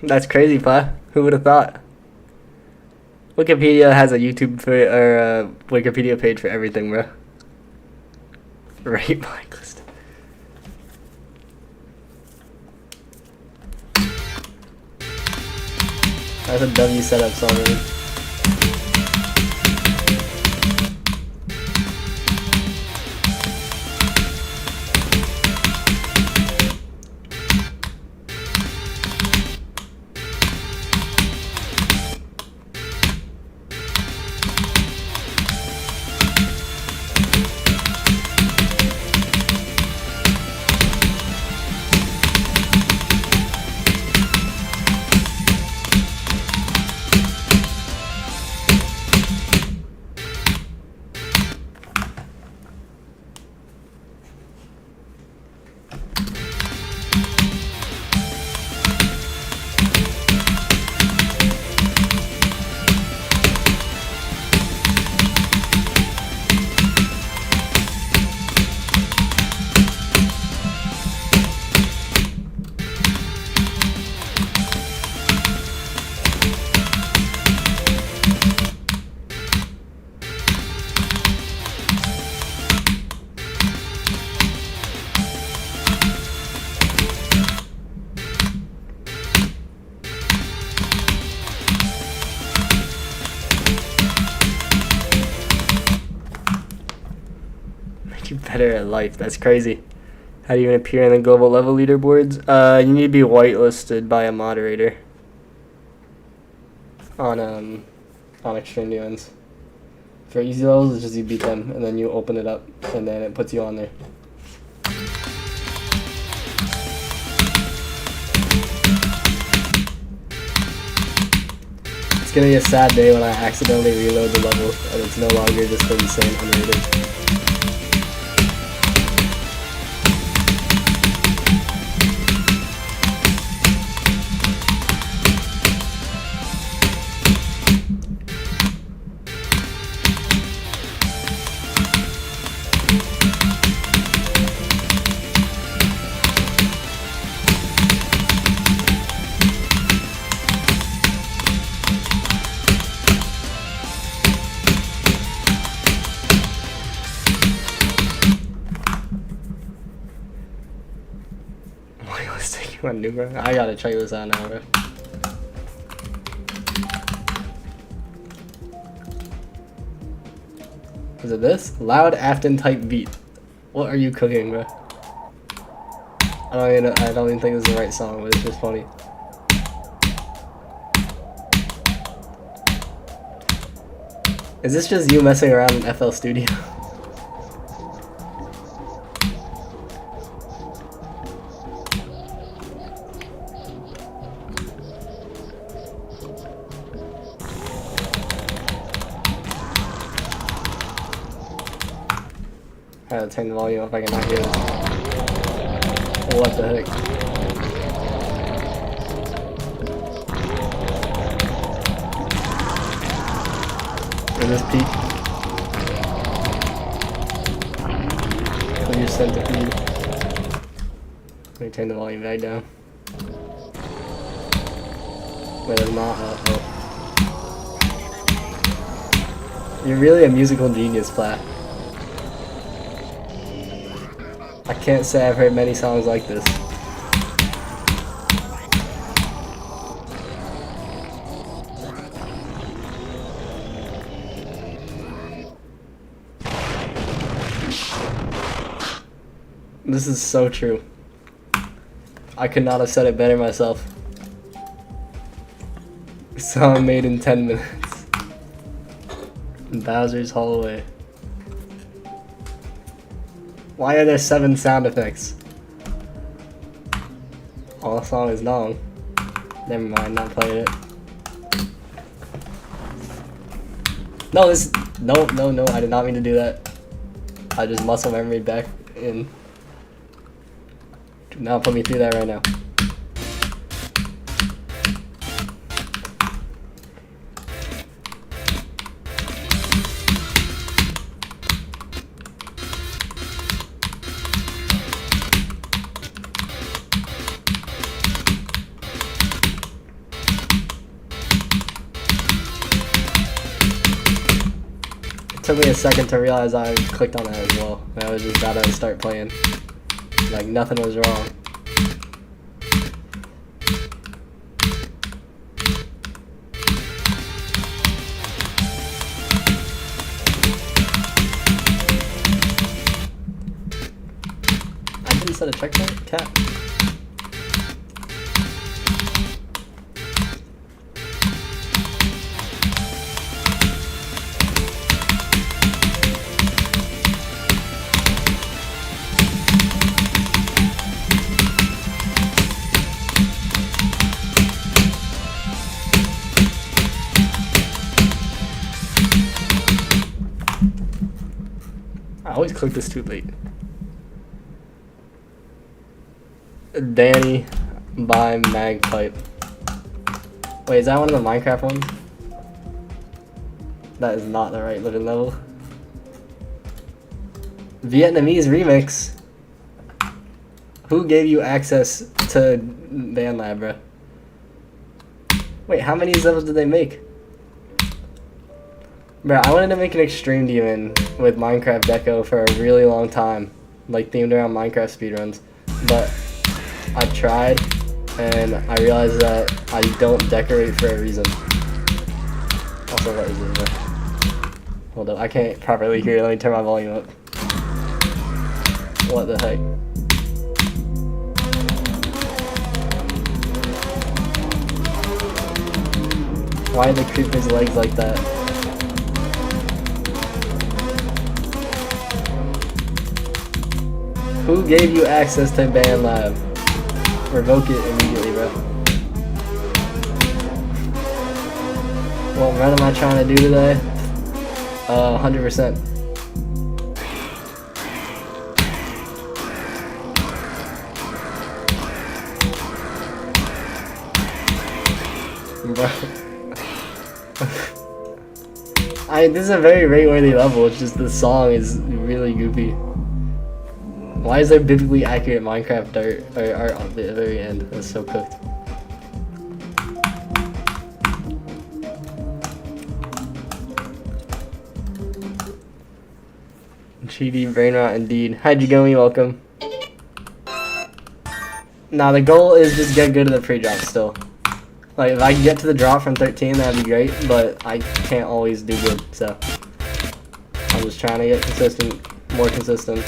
That's crazy, Pa. Who would have thought? Wikipedia has a YouTube or a Wikipedia page for everything, bro. Right, blacklist. That's a W setup song, really. Better at life. That's crazy. How do you even appear in the global level leaderboards? You need to be whitelisted by a moderator on extreme new ones. For easy levels, it's just you beat them and then you open it up and then it puts you on there. It's gonna be a sad day when I accidentally reload the level and it's no longer just insane unrated. I gotta check this out now, bro. Is it this? Loud Afton type beat. What are you cooking, bro? I don't even think this is the right song, but it's just funny. Is this just you messing around in FL Studio? I gotta turn the volume up, I cannot hear this. What the heck? Is this peak? Clear centipede. Let me turn the volume back down. Wait, it's not. Oh. You're really a musical genius, Plat. I can't say I've heard many songs like this. This is so true. I could not have said it better myself. Song made in 10 minutes. Bowser's Hallway. Why are there 7 sound effects? Oh, the song is long. Never mind, not playing it. No, no, I did not mean to do that. I just muscle memory back in. Do not put me through that right now. It took me a second to realize I clicked on that as well. I was just about to start playing. Like nothing was wrong. I didn't set a checkpoint? Cat. I always click this too late. Danny by Magpipe. Wait, is that one of the Minecraft ones? That is not the right living level. Vietnamese remix. Who gave you access to BandLab, bro? Wait, how many levels did they make? Bro, I wanted to make an extreme demon with Minecraft Deco for a really long time, like themed around Minecraft speedruns, but I tried and I realized that I don't decorate for a reason. Also, what is it, bro? Hold up, I can't properly hear. Let me turn my volume up. What the heck? Why are the creeper's legs like that? Who gave you access to BandLab? Revoke it immediately, bro. What run am I trying to do today? 100%. Bro. This is a very rate-worthy level, it's just the song is really goofy. Why is there biblically accurate Minecraft dirt or art at the very end? That's so cooked. GD brain rot indeed. Hi Jigami, welcome. Nah, the goal is just get good at the pre-drop still. Like if I can get to the drop from 13, that'd be great, but I can't always do good, so I'm just trying to get consistent, more consistent.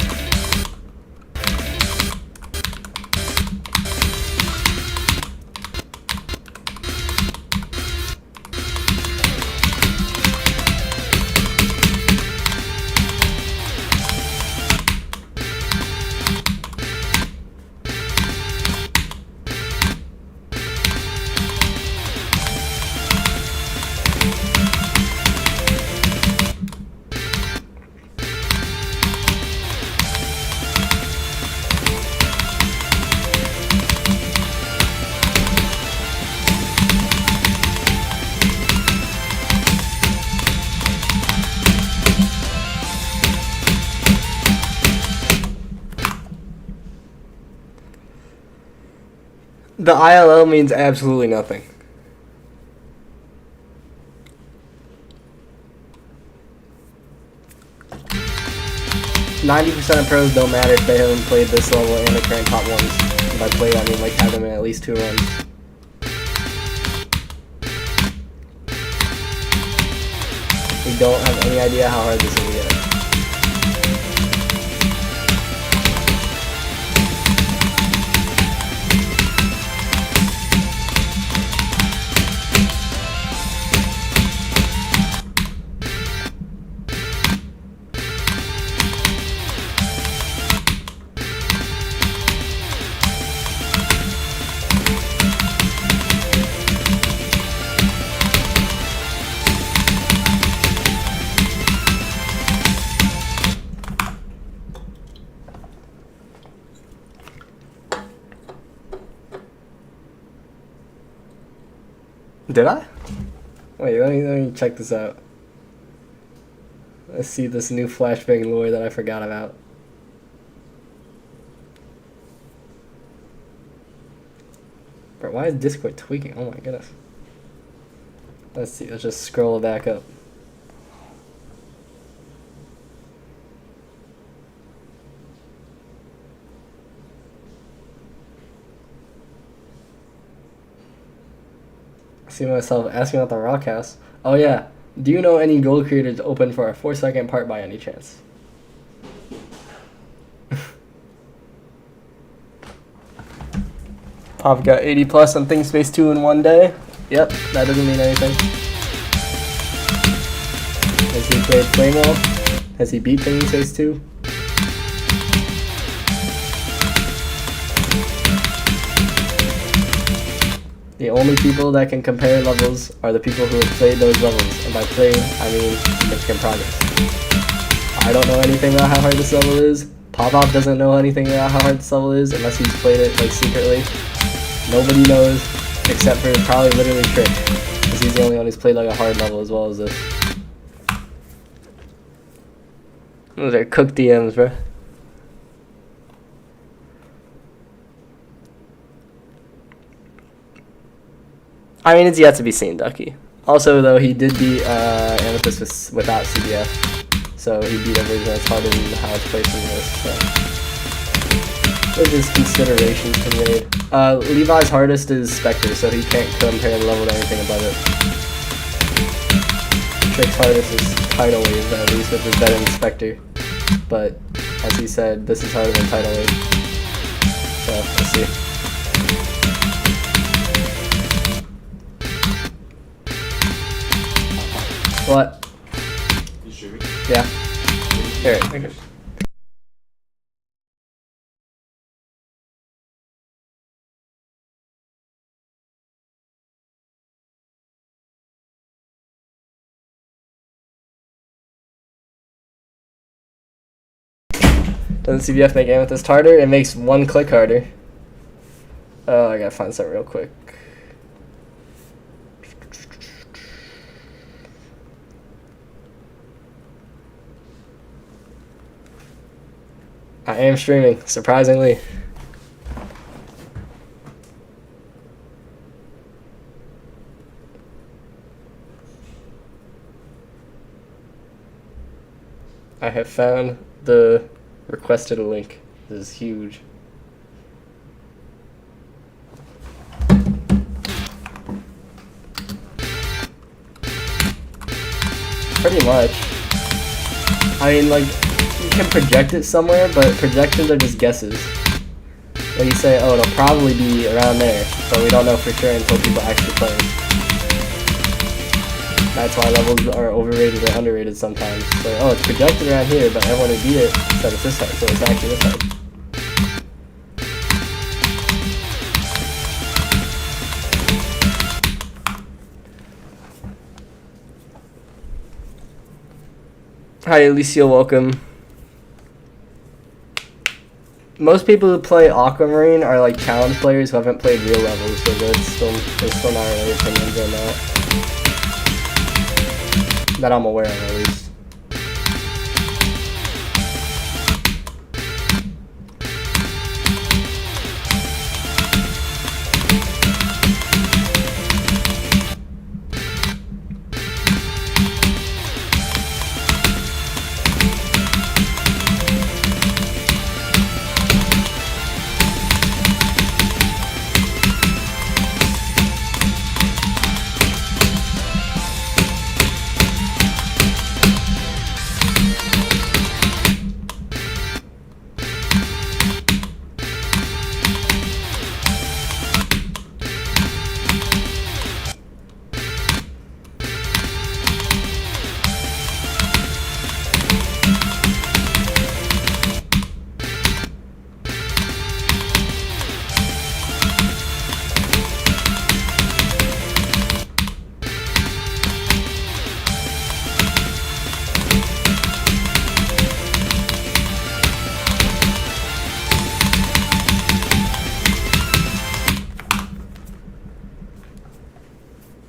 The ILL means absolutely nothing. 90% of pros don't matter if they haven't played this level and the current top ones. And by play, I mean like have them in at least 2 runs. We don't have any idea how hard this is yet. Did I? Wait, let me check this out. Let's see this new flashbang lore that I forgot about. Bro, why is Discord tweaking? Oh my goodness. Let's see, let's just scroll back up. See myself asking about the rock house. Oh yeah. Do you know any gold creators open for a 4-second part by any chance? Pop got 80 plus on Think Space 2 in one day. Yep, that doesn't mean anything. Has he played Flamewall? Has he beat Think Space 2? The only people that can compare levels are the people who have played those levels, and by play, I mean significant progress. I don't know anything about how hard this level is. Popov doesn't know anything about how hard this level is unless he's played it like secretly. Nobody knows except for probably literally Trick, because he's the only one who's played like a hard level as well as this. Those are cooked DMs, bro. I mean, it's yet to be seen, Ducky. Also, though, he did beat Amethyst without CBF, so he beat a version that's harder than how it's placed in this. So there's just considerations to be made. Levi's hardest is Spectre, so he can't compare the level to anything above it. Trick's hardest is Tidal Wave, at least, which is better than Spectre. But, as he said, this is harder than Tidal Wave. So, we'll see. What? You sure? Yeah. Here, okay. Doesn't CBF make Amethyst harder? It makes 1 click harder. Oh, I gotta find something real quick. I am streaming, surprisingly. I have found the requested link. This is huge. Pretty much. I mean, like, you can project it somewhere, but projections are just guesses. Like you say, oh, it'll probably be around there, but we don't know for sure until people actually play it. That's why levels are overrated or underrated sometimes. So, oh, it's projected around here, but everyone who beat it said it's this side, so it's actually this side. Hi, Alicia, welcome. Most people who play Aquamarine are like challenge players who haven't played real levels, so there's still not really opinions on that. That I'm aware of, at least.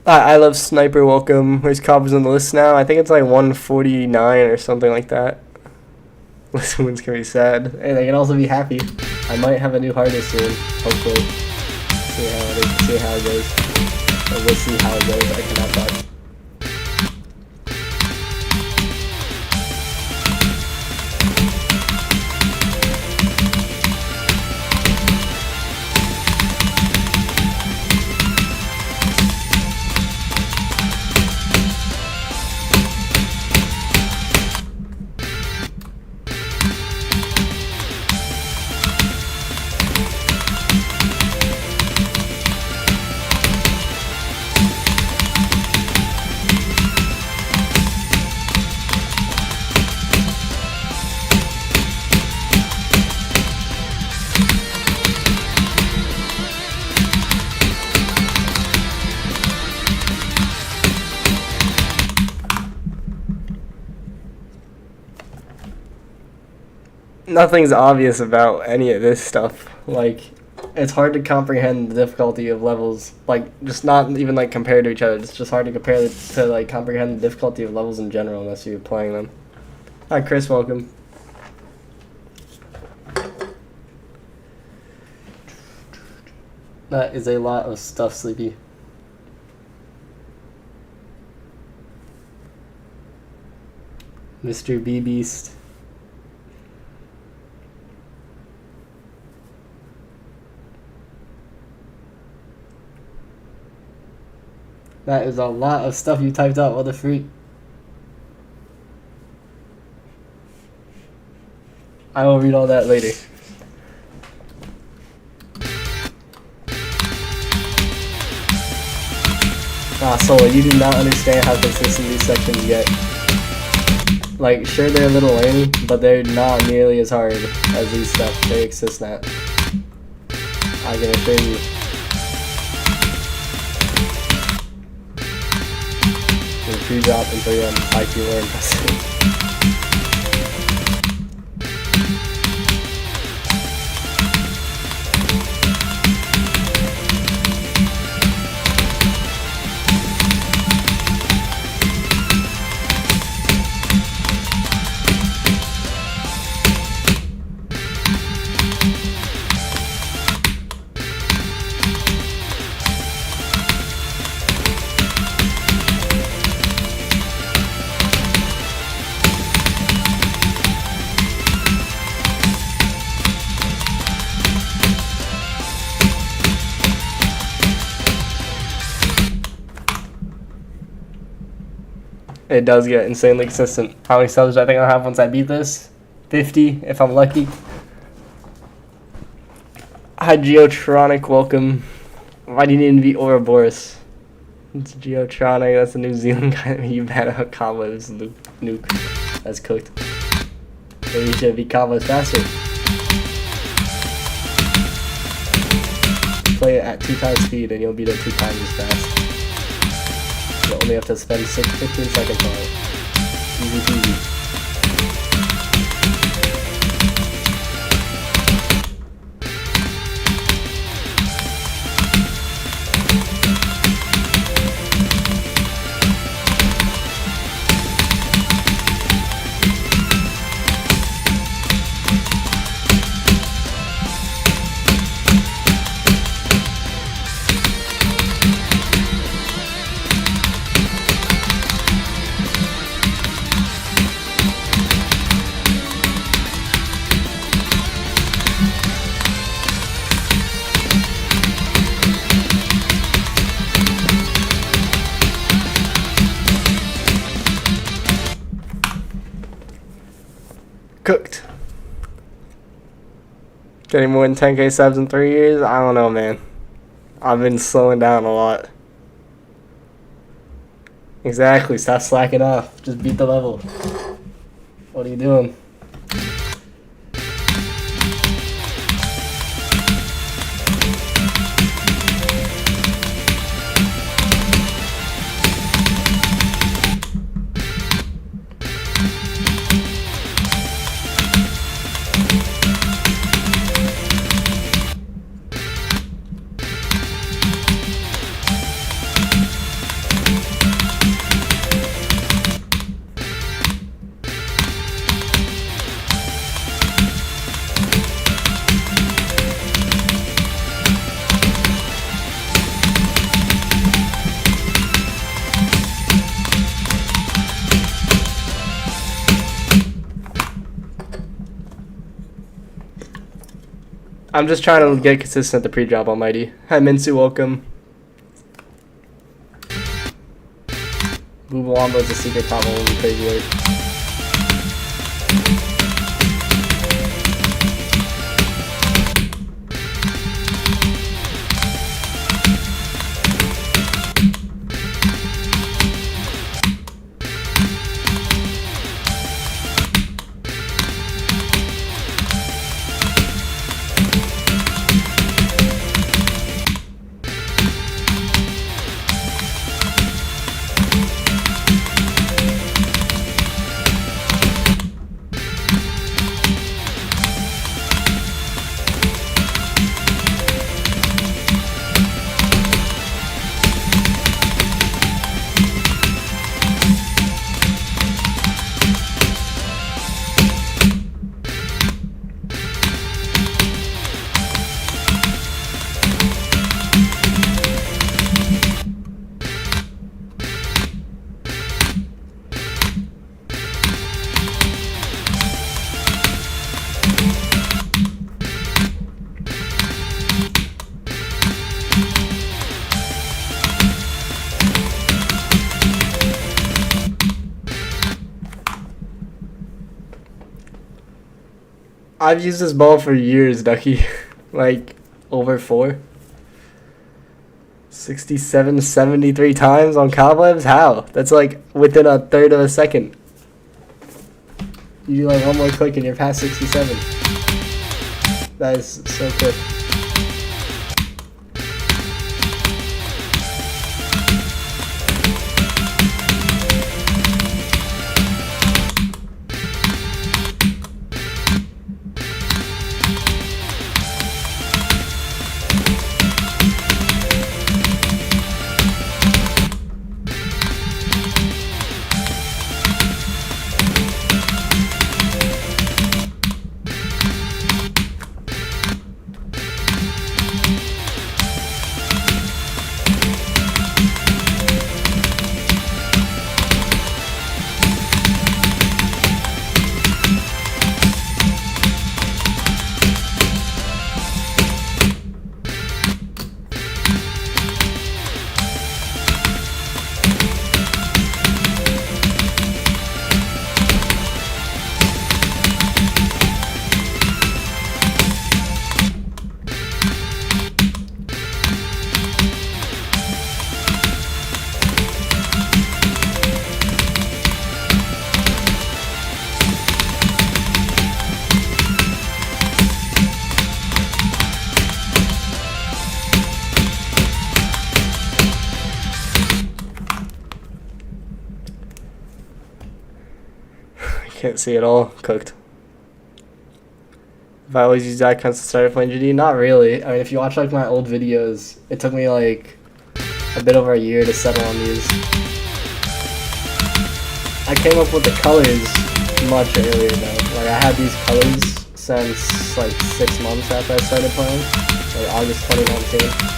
I love Sniper. Welcome. Where's copies on the list now? I think it's like 149 or something like that. List wins can be sad. Hey, they can also be happy. I might have a new hardest soon. Hopefully. See how it goes. Or we'll see how it goes. I cannot talk. Nothing's obvious about any of this stuff. Like, it's hard to comprehend the difficulty of levels. Like, just not even like compared to each other. It's just hard to compare to like comprehend the difficulty of levels in general unless you're playing them. Hi, Chris. Welcome. That is a lot of stuff, Sleepy. Mr. B Beast. That is a lot of stuff you typed out. What a freak. I will read all that later. Solo, you do not understand how consistent these sections get. Like, sure, they're a little lame, but they're not nearly as hard as these stuff they exist at. I can assure you. The pre-drop and 3 IQ were impressive. It does get insanely consistent. How many subs do I think I'll have once I beat this? 50, if I'm lucky. Hi, Geotronic, welcome. Why do you need to be Ouroboros? It's Geotronic, that's a New Zealand guy. You had a combos nuke. That's cooked. Maybe you should beat combos faster. Play it at 2 times speed and you'll beat it 2 times as fast. You only have to spend 15 seconds on it. Easy peasy. Cooked. Getting more than 10k subs in 3 years? I don't know, man. I've been slowing down a lot. Exactly, stop slacking off. Just beat the level. What are you doing? I'm just trying to get consistent at the pre-drop, Almighty. Hi, Minsu, welcome. Booba Wombo is a secret top one, would be crazy work. I've used this ball for years, Ducky. Like, over 4. 67, 73 times on cobwebs? How? That's like within a third of a second. You do like one more click and you're past 67. That is so quick. Can't see it all. Cooked. If I always use icons to start playing GD, not really. I mean, if you watch like my old videos, it took me like a bit over a year to settle on these. I came up with the colors much earlier though. Like I had these colors since like 6 months after I started playing, like August 2019.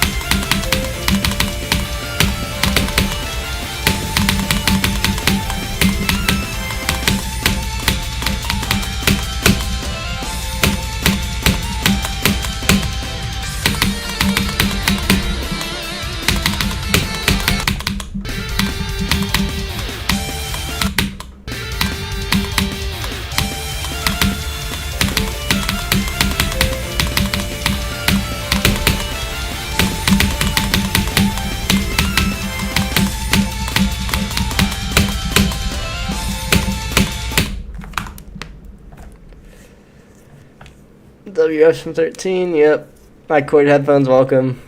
WF from 13, yep. My cord headphones, welcome.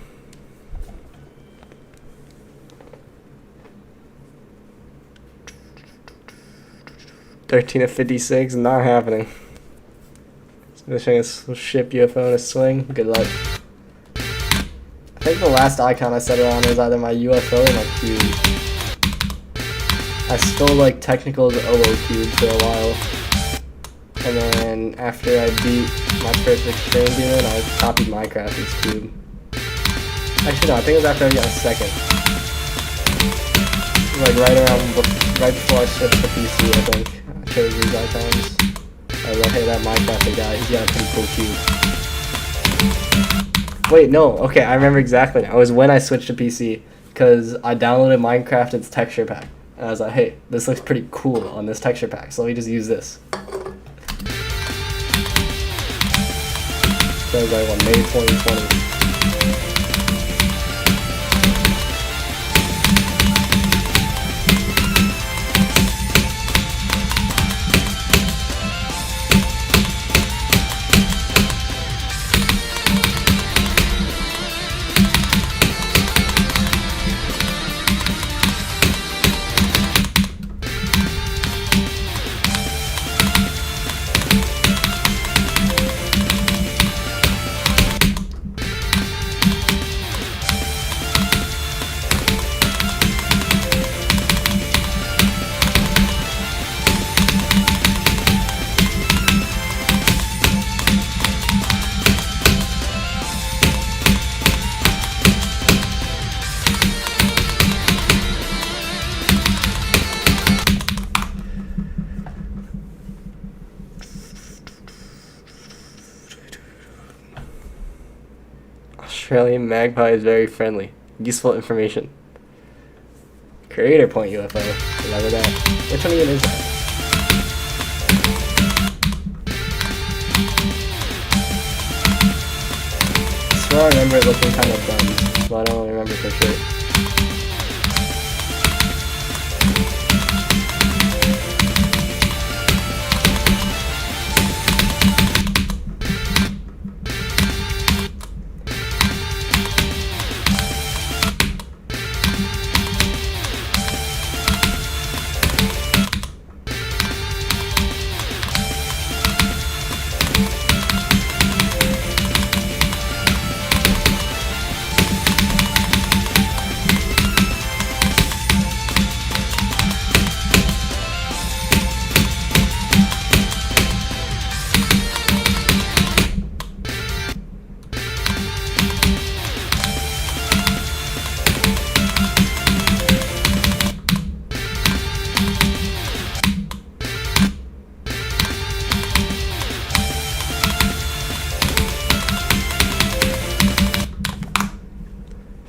$13 of 56, not happening. Wishing a ship UFO in a swing, good luck. I think the last icon I set it on was either my UFO or my cube. I stole like technical OO cube for a while. And then after I beat my first extreme demon, I copied Minecraft's cube. Actually no, I think it was after I got a second. Like right before I switched to PC, I think. I chose these icons. I was like, hey, that Minecraft guy, he's got a pretty cool cube. Wait, no. Okay, I remember exactly now. It was when I switched to PC because I downloaded Minecraft its texture pack. And I was like, hey, this looks pretty cool on this texture pack, so let me just use this. So it was like, what, May 2020. Australian magpie is very friendly. Useful information. Creator point UFO. Remember that. Which one even is that? I swear I remember it looking kind of dumb, but I don't remember for sure.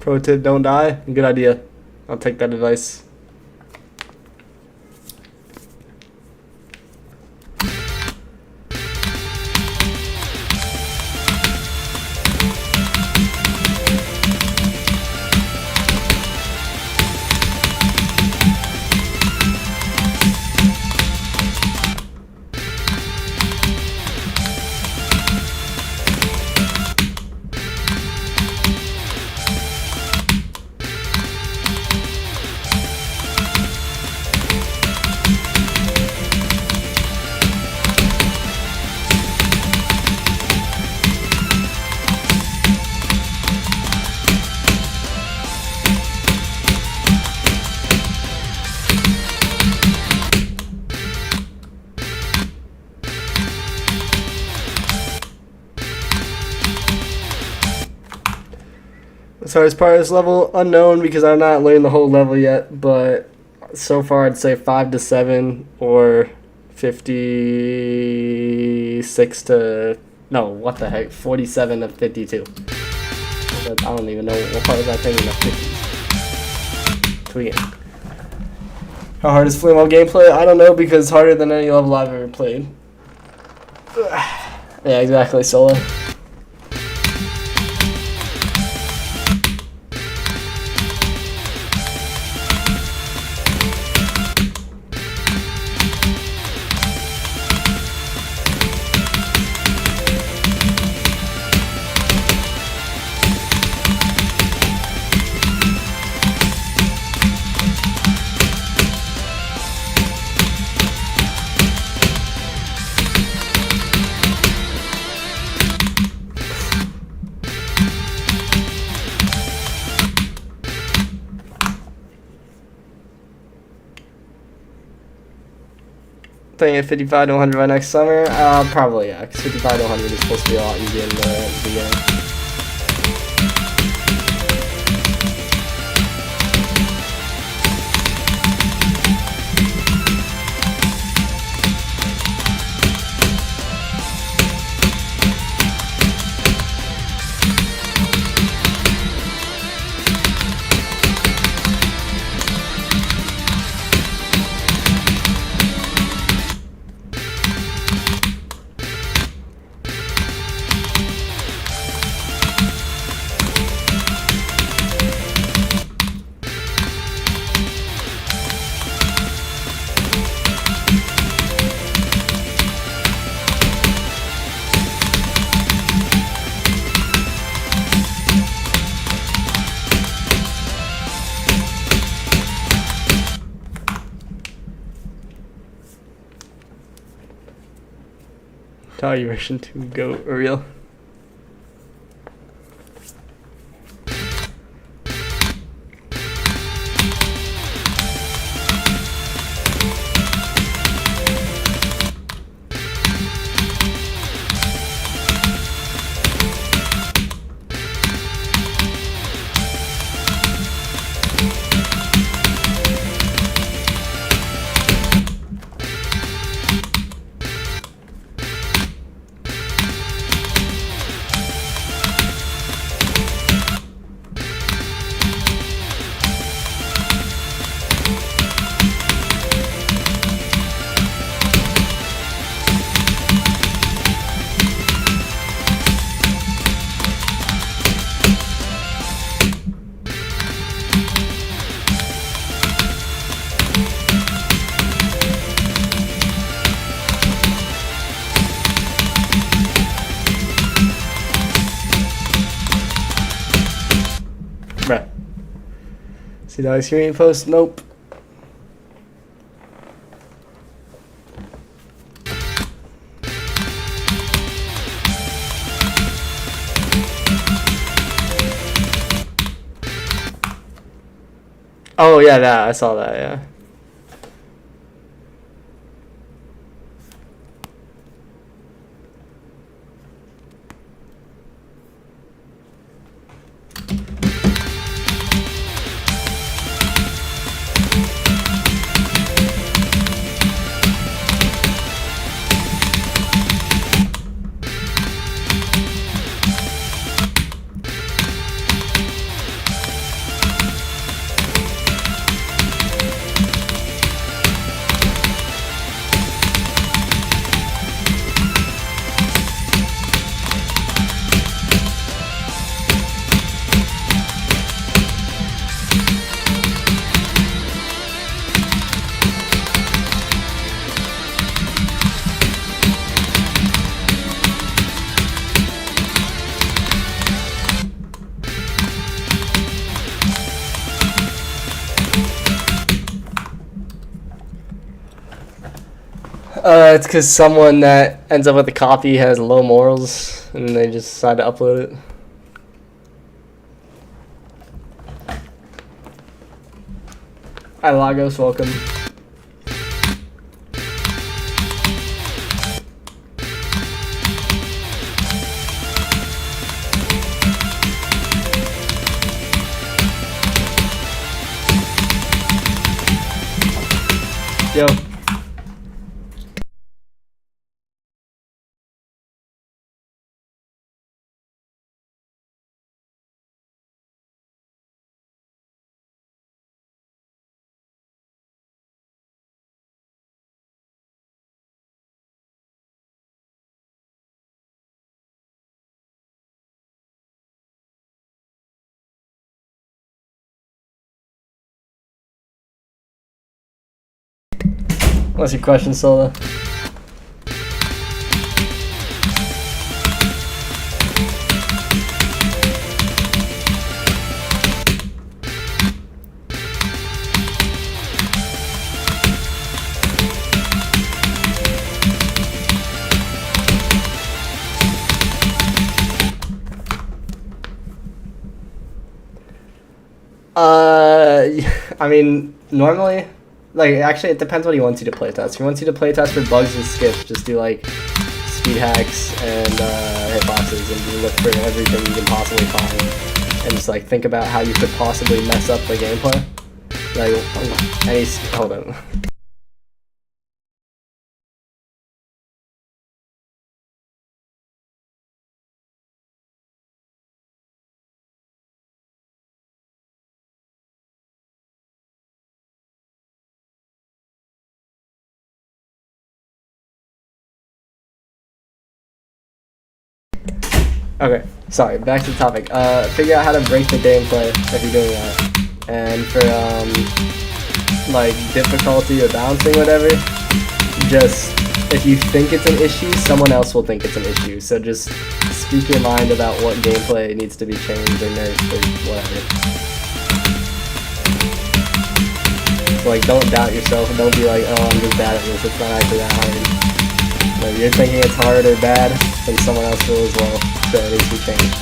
Pro tip, don't die. Good idea. I'll take that advice. As far as part of this level, unknown because I'm not learning the whole level yet, but so far I'd say 5 to 7 or 56 to, no, what the heck, 47 to 52. I don't even know what part was I thinking of 50s. Tweaking. How hard is Flamewall gameplay? I don't know because it's harder than any level I've ever played. Yeah, exactly, solo. Playing at 55 to 100 by next summer? Probably, yeah, because 55 to 100 is supposed to be a lot easier in the beginning. Atari version 2 GOAT or real. Bruh. See the screen post? Nope. Oh yeah, that I saw that, yeah. It's because someone that ends up with a copy has low morals, and they just decide to upload it. Hi, Lagos, welcome. Yo. What's your question, Sola? I mean, normally, like, actually, it depends what he wants you to playtest. If he wants you to playtest for bugs and skips, just do, like, speed hacks and hitboxes and you look for everything you can possibly find. And just, like, think about how you could possibly mess up the gameplay. Like, hold on. Okay, sorry, back to the topic. Figure out how to break the gameplay if you're doing that. And for, like, difficulty or balancing, whatever, just, if you think it's an issue, someone else will think it's an issue. So just speak your mind about what gameplay needs to be changed or nerfed or whatever. Like, don't doubt yourself. Don't be like, oh, I'm just bad at this. It's not actually that hard. If you're thinking it's hard or bad, then someone else will as well. So it needs to change.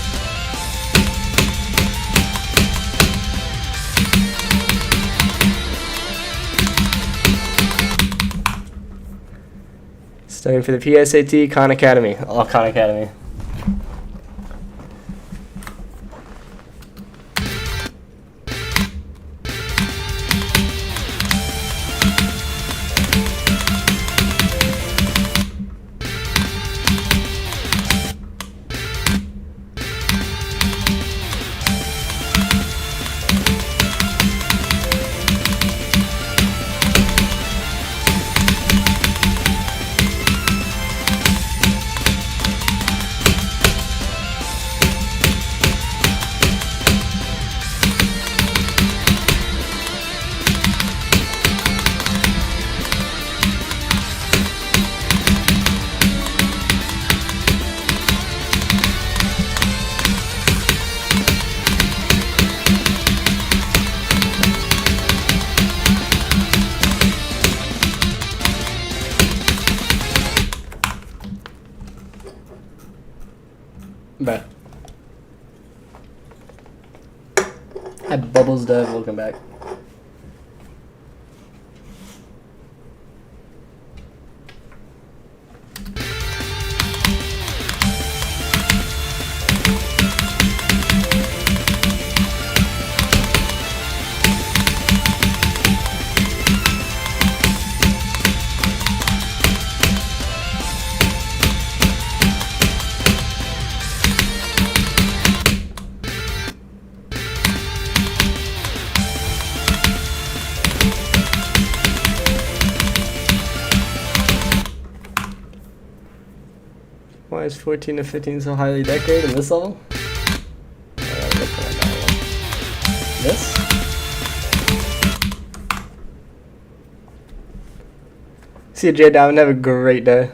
Studying for the PSAT, Khan Academy. All Khan Academy. Bet. Hi, Bubbles Dev, welcome back. Why is 14 to 15 so highly decorated in this level? This? See you, J Diamond. Have a great day.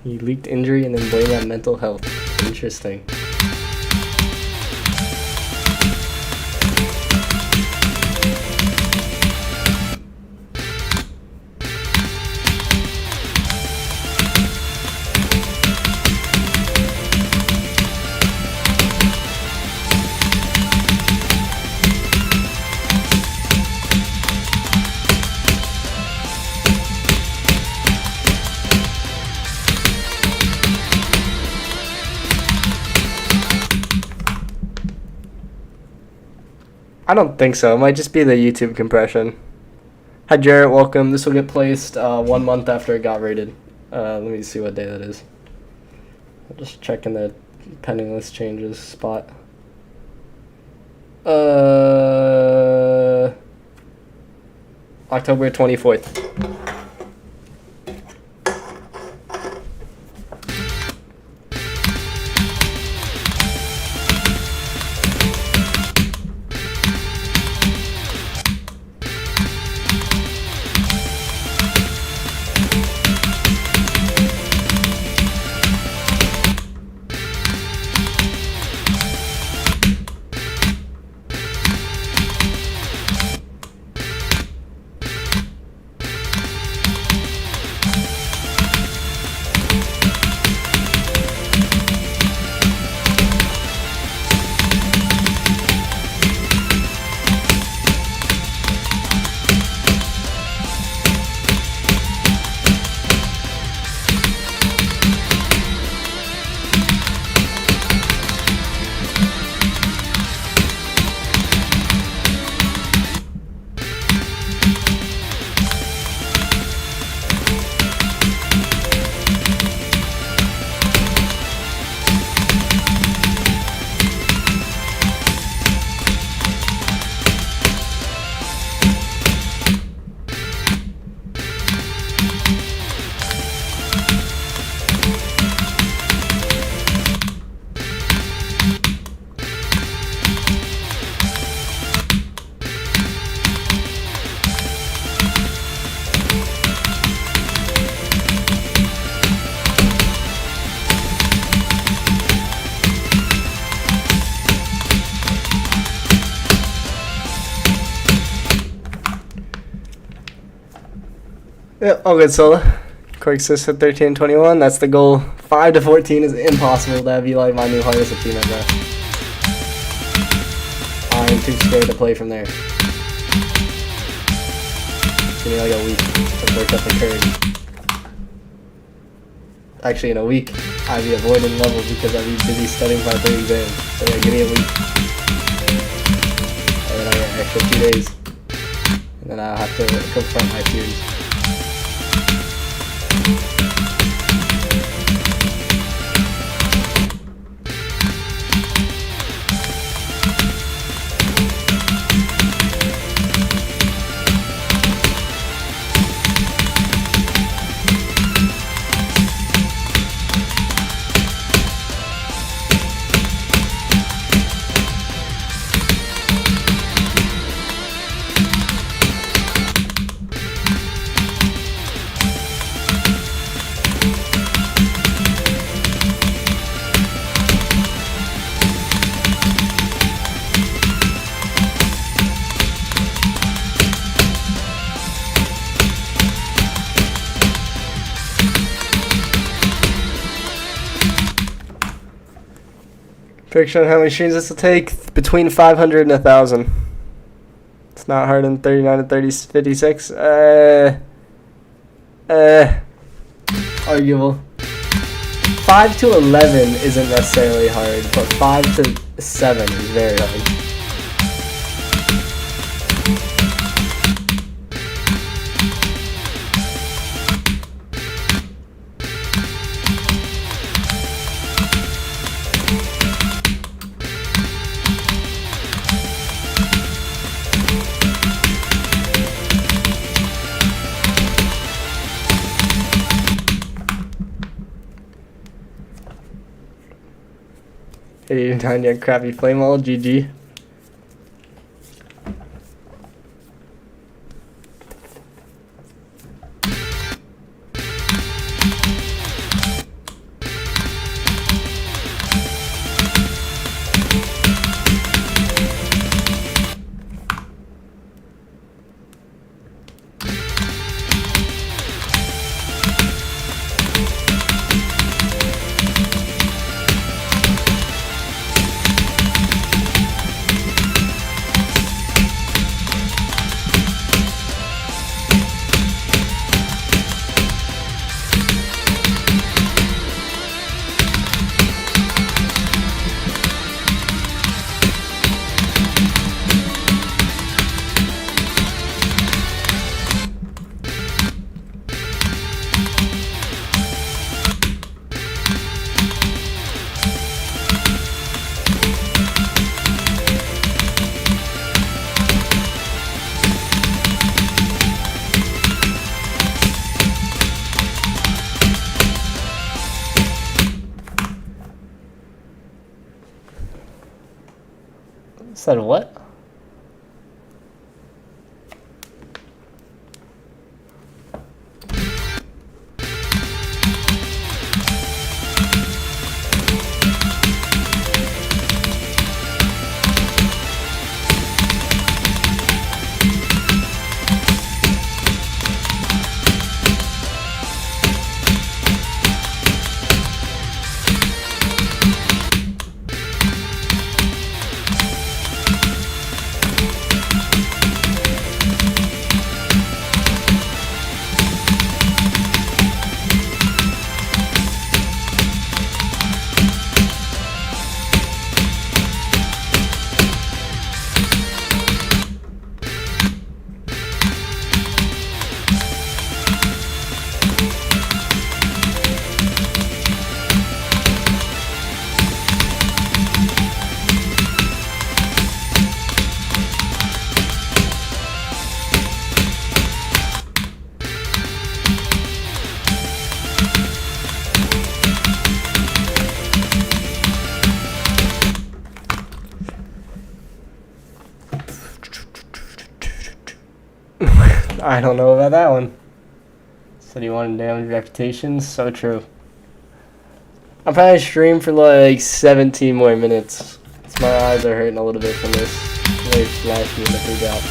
He leaked injury and then blamed on mental health. Interesting. I don't think so. It might just be the YouTube compression. Hi, Jarrett. Welcome. This will get placed 1 month after it got rated. Let me see what day that is. I'll just check in the pending list changes spot. October 24th. Yeah, all good, Sola. Quick assist at 13 and 21. That's the goal. 5 to 14 is impossible. That'd be like my new hardest achievement, bro. I'm too scared to play from there. Give me like a week to work up the courage. Actually, in a week, I'd be avoiding levels because I'd be busy studying for my third exam. So yeah, give me a week. And then I get an extra 2 days. And then I'll have to confront my peers. Prediction on how many streams this will take? Between 500 and 1,000. It's not harder than 39 to 56. Arguable. 5 to 11 isn't necessarily hard, but 5 to 7 is very hard. Anytime you crappy Flamewall, GG. Said what? I don't know about that one. Said he wanted to damage reputation. So true. I'll probably stream for like 17 more minutes. My eyes are hurting a little bit from this. Really flashy in the big out.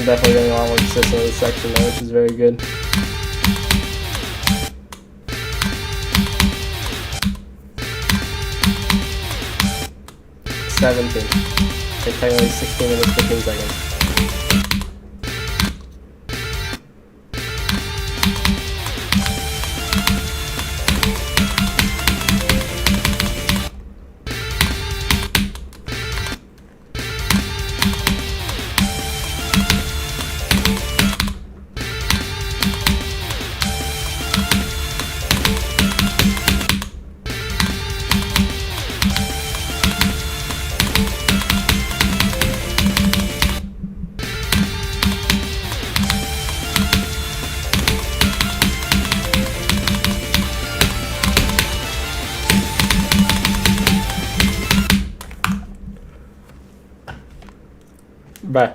I'm definitely getting a lot more consistent with this section though, which is very good. Like technically 16 minutes, 15 seconds. Bruh.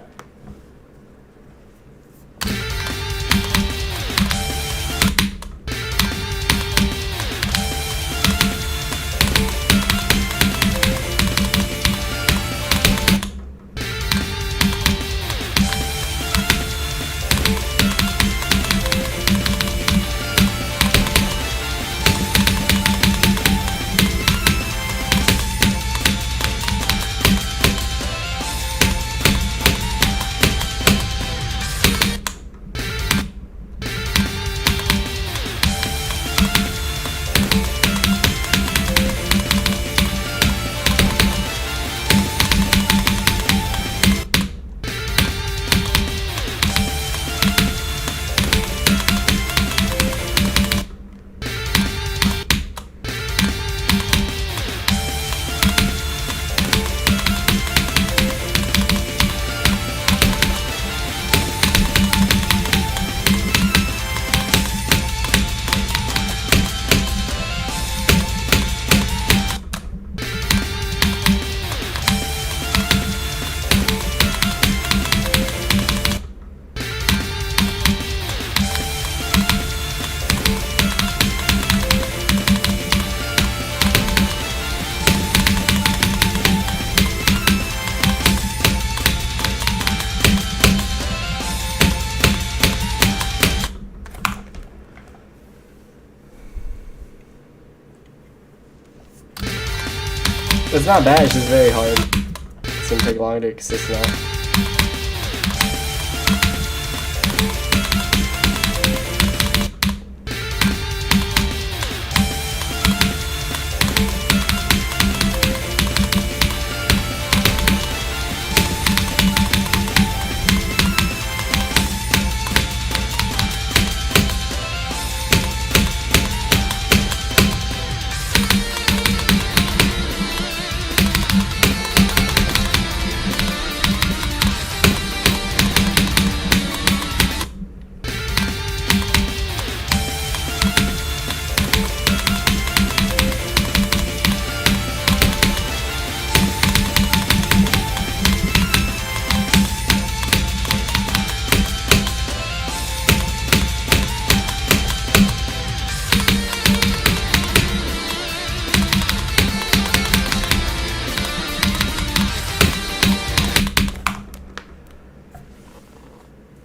It's not bad, it's just very hard. It's gonna take longer to get consistent out.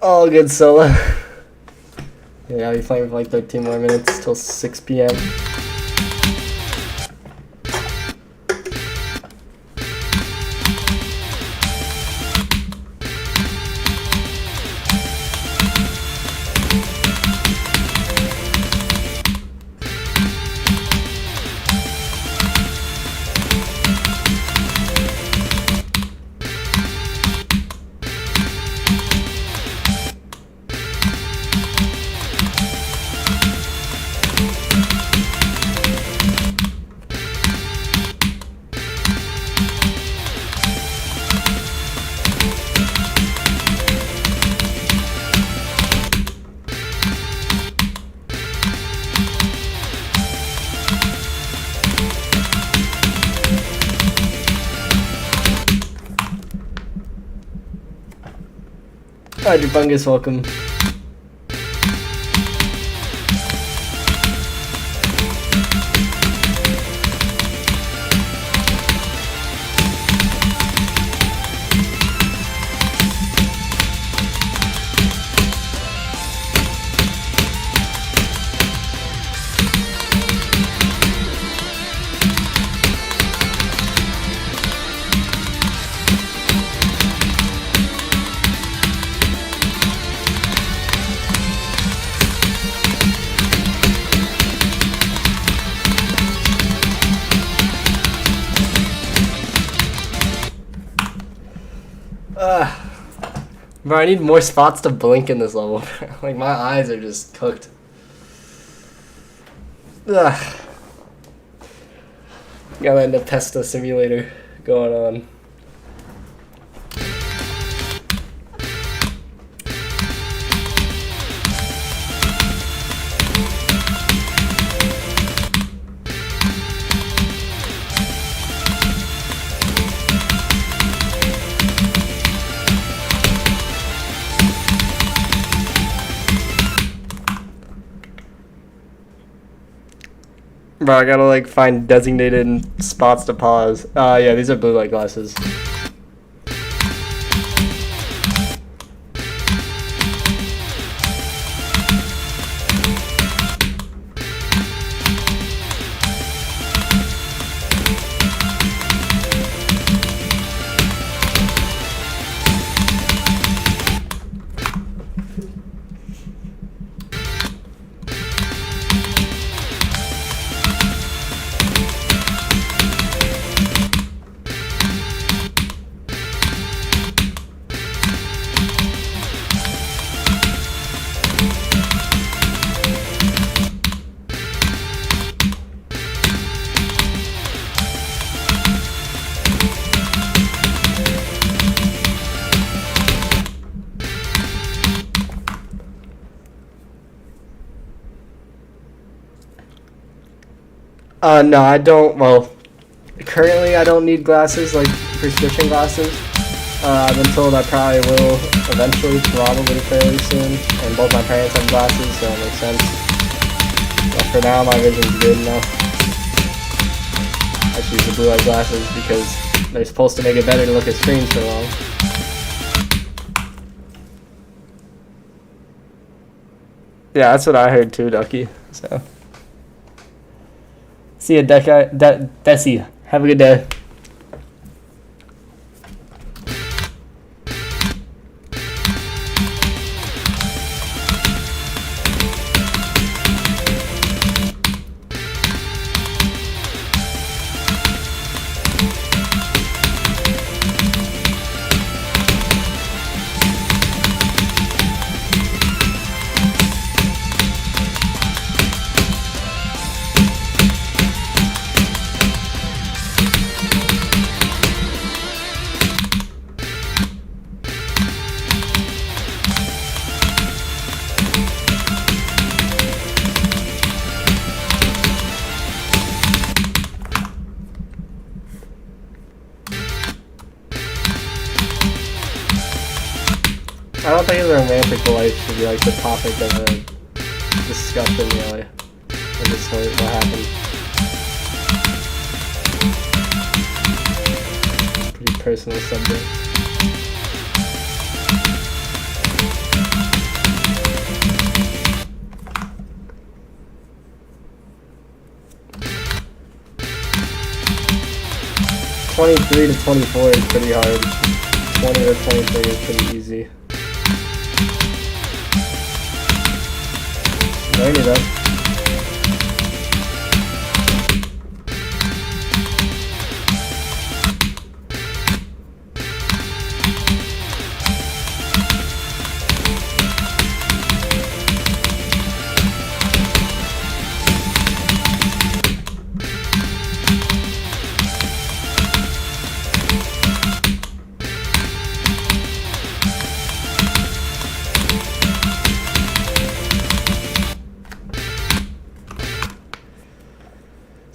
All good solo. Yeah, I'll be playing for like 13 more minutes till 6 p.m. Roger Bungus, welcome. Bro, I need more spots to blink in this level. Like, my eyes are just cooked. Ugh. Gotta end a Pesta simulator going on. Bro, I gotta like find designated spots to pause. Yeah, these are blue light glasses. No, I don't. Well, currently I don't need glasses, like prescription glasses. I've been told I probably will eventually, probably fairly soon. And both my parents have glasses, so it makes sense. But for now, my vision's good enough. I choose the blue light glasses because they're supposed to make it better to look at screens for long. Yeah, that's what I heard too, Ducky. So. See ya, Desi. Have a good day. I don't think the romantic life should be like the topic of a discussion, really. And just what happened. Pretty personal subject. (23 to 24 is pretty hard. 20 to 23 is pretty easy. Learning though.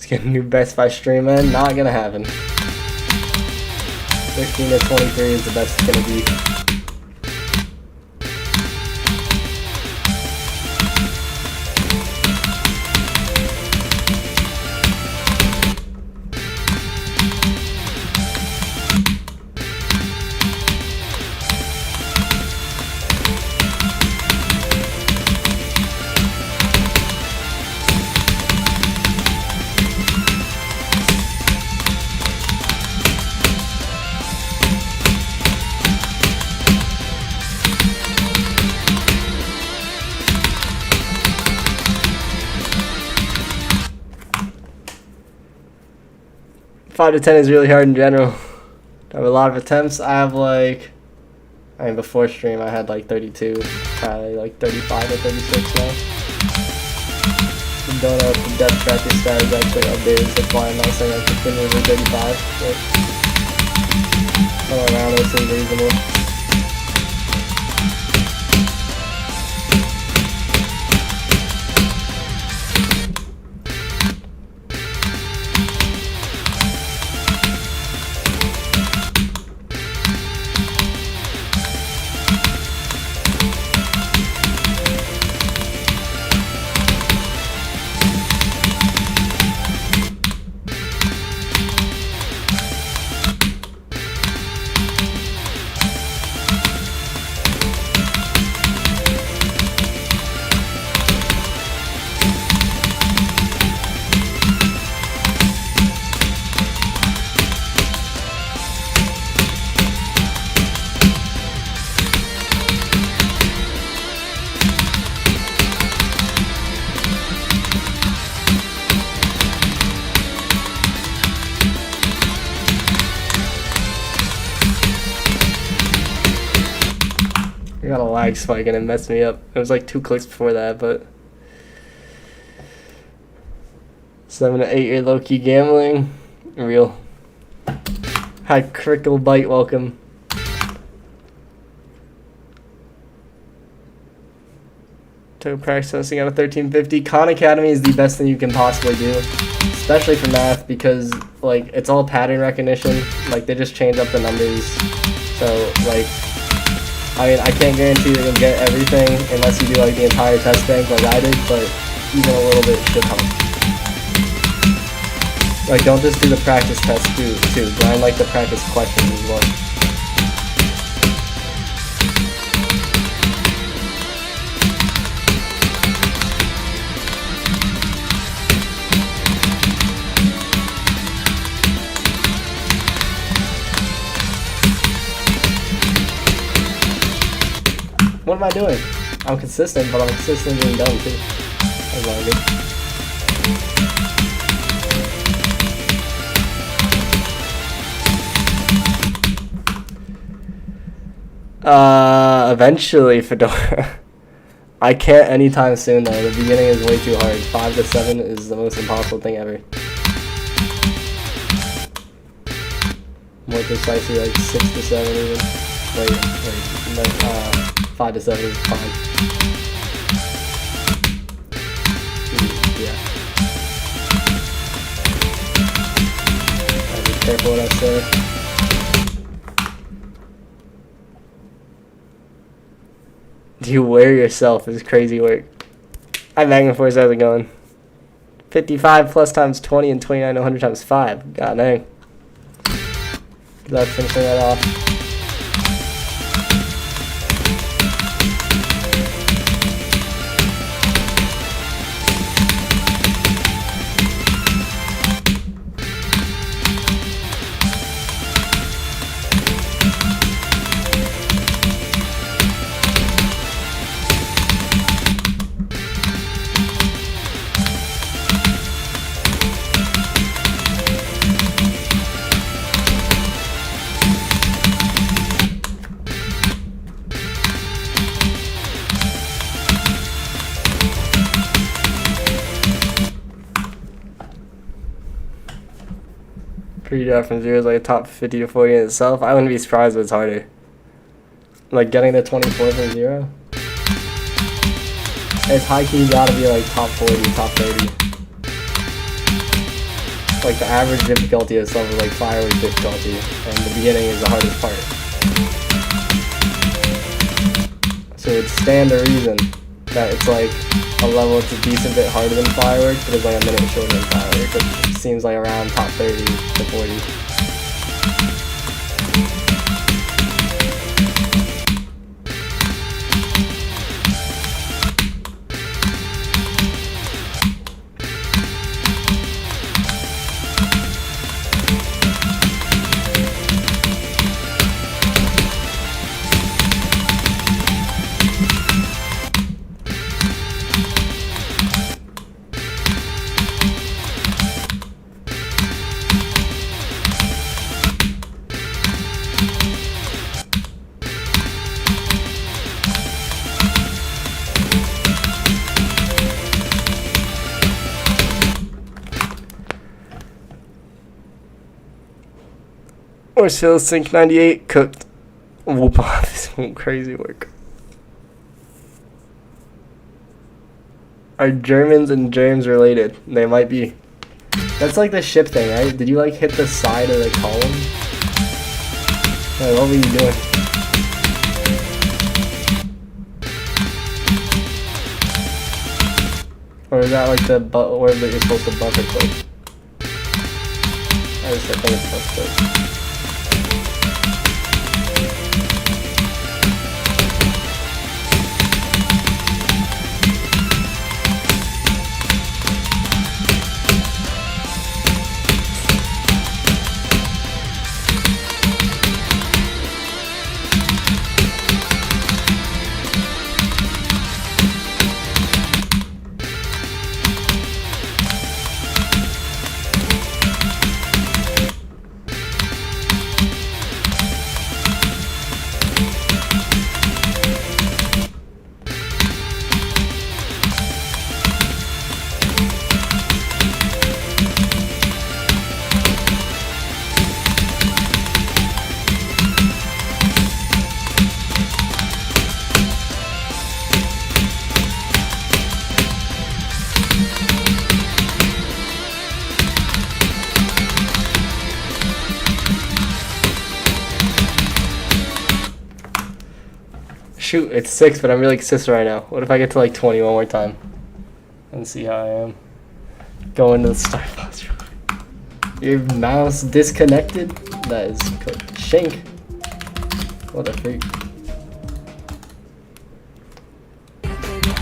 Get a new Best Buy stream in, not gonna happen. 15 to 23 is the best it's gonna be. Five to 10 is really hard in general. I have a lot of attempts. I have like I mean, before stream I had like 32, probably like 35 or 36 now. Don't know if the depth tracker stat is actually updated, so far I'm not saying I'm continuously 35, but somewhere around there seems reasonable. I got a lag spike and it messed me up. It was like 2 clicks before that, but 7 to 8 year low key gambling, real. Hi, Crickle Bite, welcome. Took practice testing out of 1350. Khan Academy is the best thing you can possibly do, especially for math, because like it's all pattern recognition. Like they just change up the numbers, so like. I mean, I can't guarantee that you'll get everything unless you do like the entire test bank like I did, but even a little bit should help. Like, don't just do the practice test too. Grind like the practice questions as well. What am I doing? I'm consistent, but I'm consistent being dumb too. That's not good. Eventually, Fedora. I can't anytime soon though. The beginning is way too hard. 5 to 7 is the most impossible thing ever. More precisely, like 6 to 7 even. Wait, no, 5 to 7 is fine. Yeah. Gotta be careful what I say. Do you wear yourself is crazy work. Hi Magnaforce, how's it going? 55 plus times 20 and 29 100 times 5. God dang. Good luck finishing that off. Pre-draft from 0 is like a top 50 to 40 in itself. I wouldn't be surprised if it's harder. Like getting the 24 from 0. It's high key gotta be like top 40, top 30. Like the average difficulty is level like firework difficulty, and the beginning is the hardest part. So it'd stand to reason that it's like a level that's a decent bit harder than firework, but it's like a minute shorter than firework, which seems like around top 30 to 40. Or still Sync 98 cooked. Whoop, this won't crazy work. Are Germans and germs related? They might be. That's like the ship thing, right? Did you like hit the side of the column? Like, what were you doing? Or is that like the where you're supposed to buffer click? I think it's buffer click. Shoot, it's 6, but I'm really consistent right now. What if I get to like 20 one more time? And see how I am. Go into the start posture. Your mouse disconnected? That is cooked. Shank. What a freak.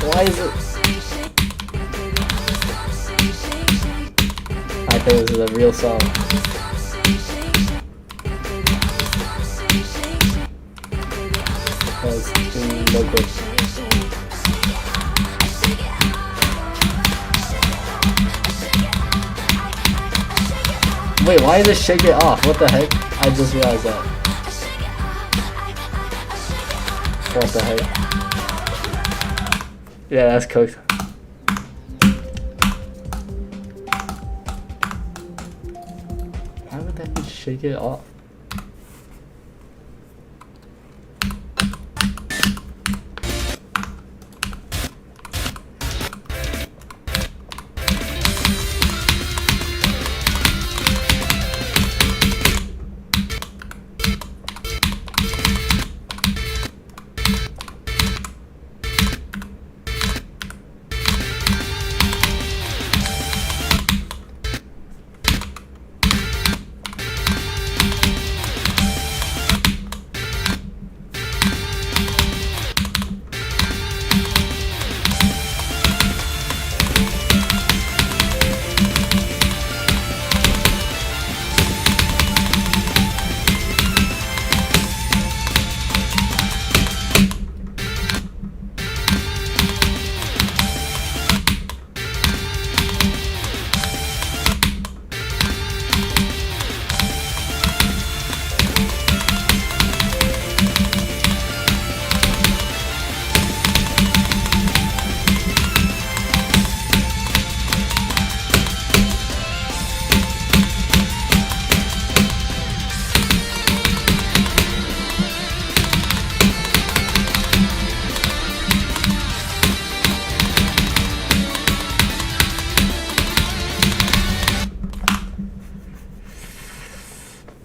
Why is it? I think this is a real song. No good. Wait, why is it shake it off? What the heck? I just realized that. What the heck? Yeah, that's cooked. Why would that be shake it off?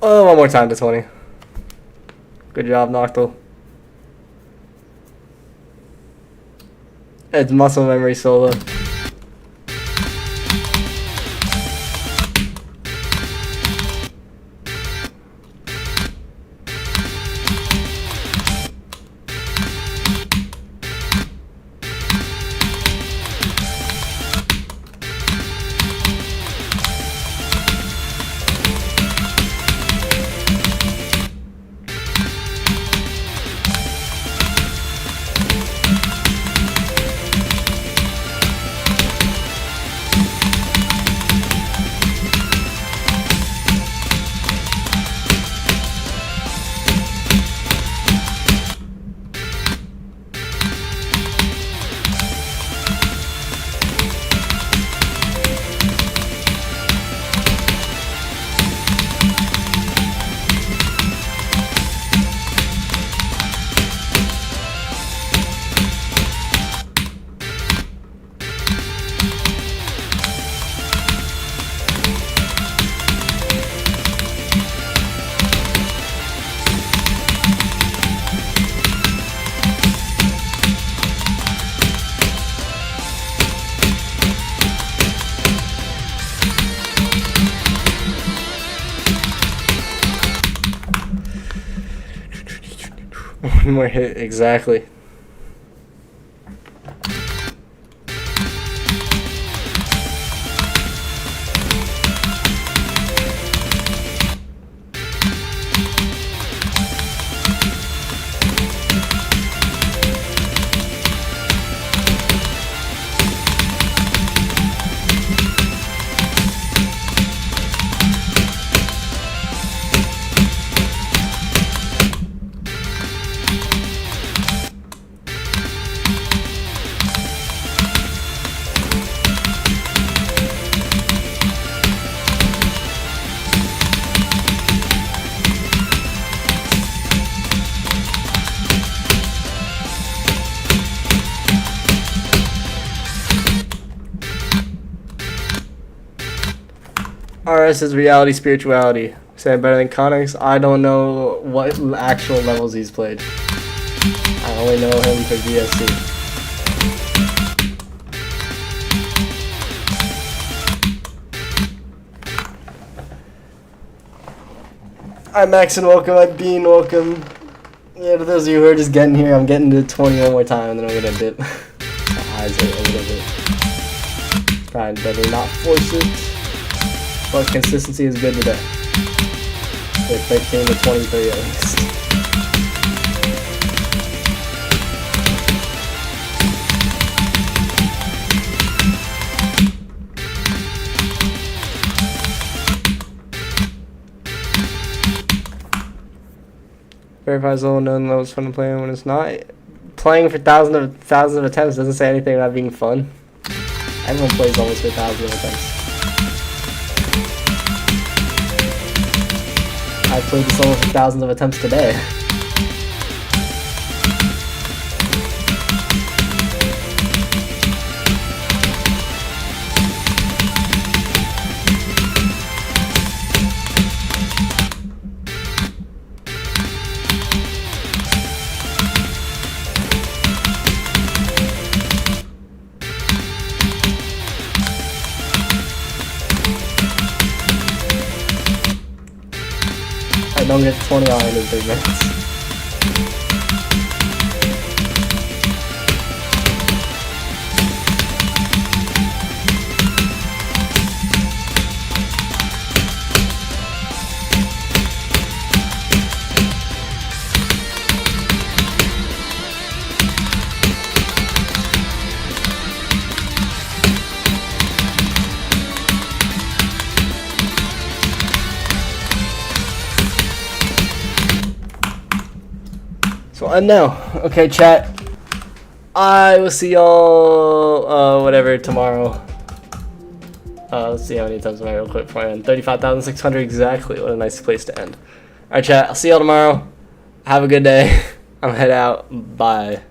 Oh, one more time to 20. Good job, Noctil. It's muscle memory solo. One more hit, exactly. RS is reality spirituality. Saying better than Connors? I don't know what actual levels he's played. I only know him for VSC. I'm Max and welcome. I'm Bean, welcome. Yeah, to those of you who are just getting here, I'm getting to 20 one more time and then I'm gonna dip. My eyes hurt a little bit. Trying to better not force it. But consistency is good today. With 13 to 23 at least. Verifies all known levels fun to play when it's not. Playing for thousands of attempts doesn't say anything about being fun. Everyone plays almost for thousands of attempts. I played this almost for thousands of attempts today. I don't get 20 on in 3 minutes. So I know. Okay, chat. I will see y'all whatever tomorrow. Let's see how many times am I real quick before I end. 35,600 exactly. What a nice place to end. Alright, chat. I'll see y'all tomorrow. Have a good day. I'm head out. Bye.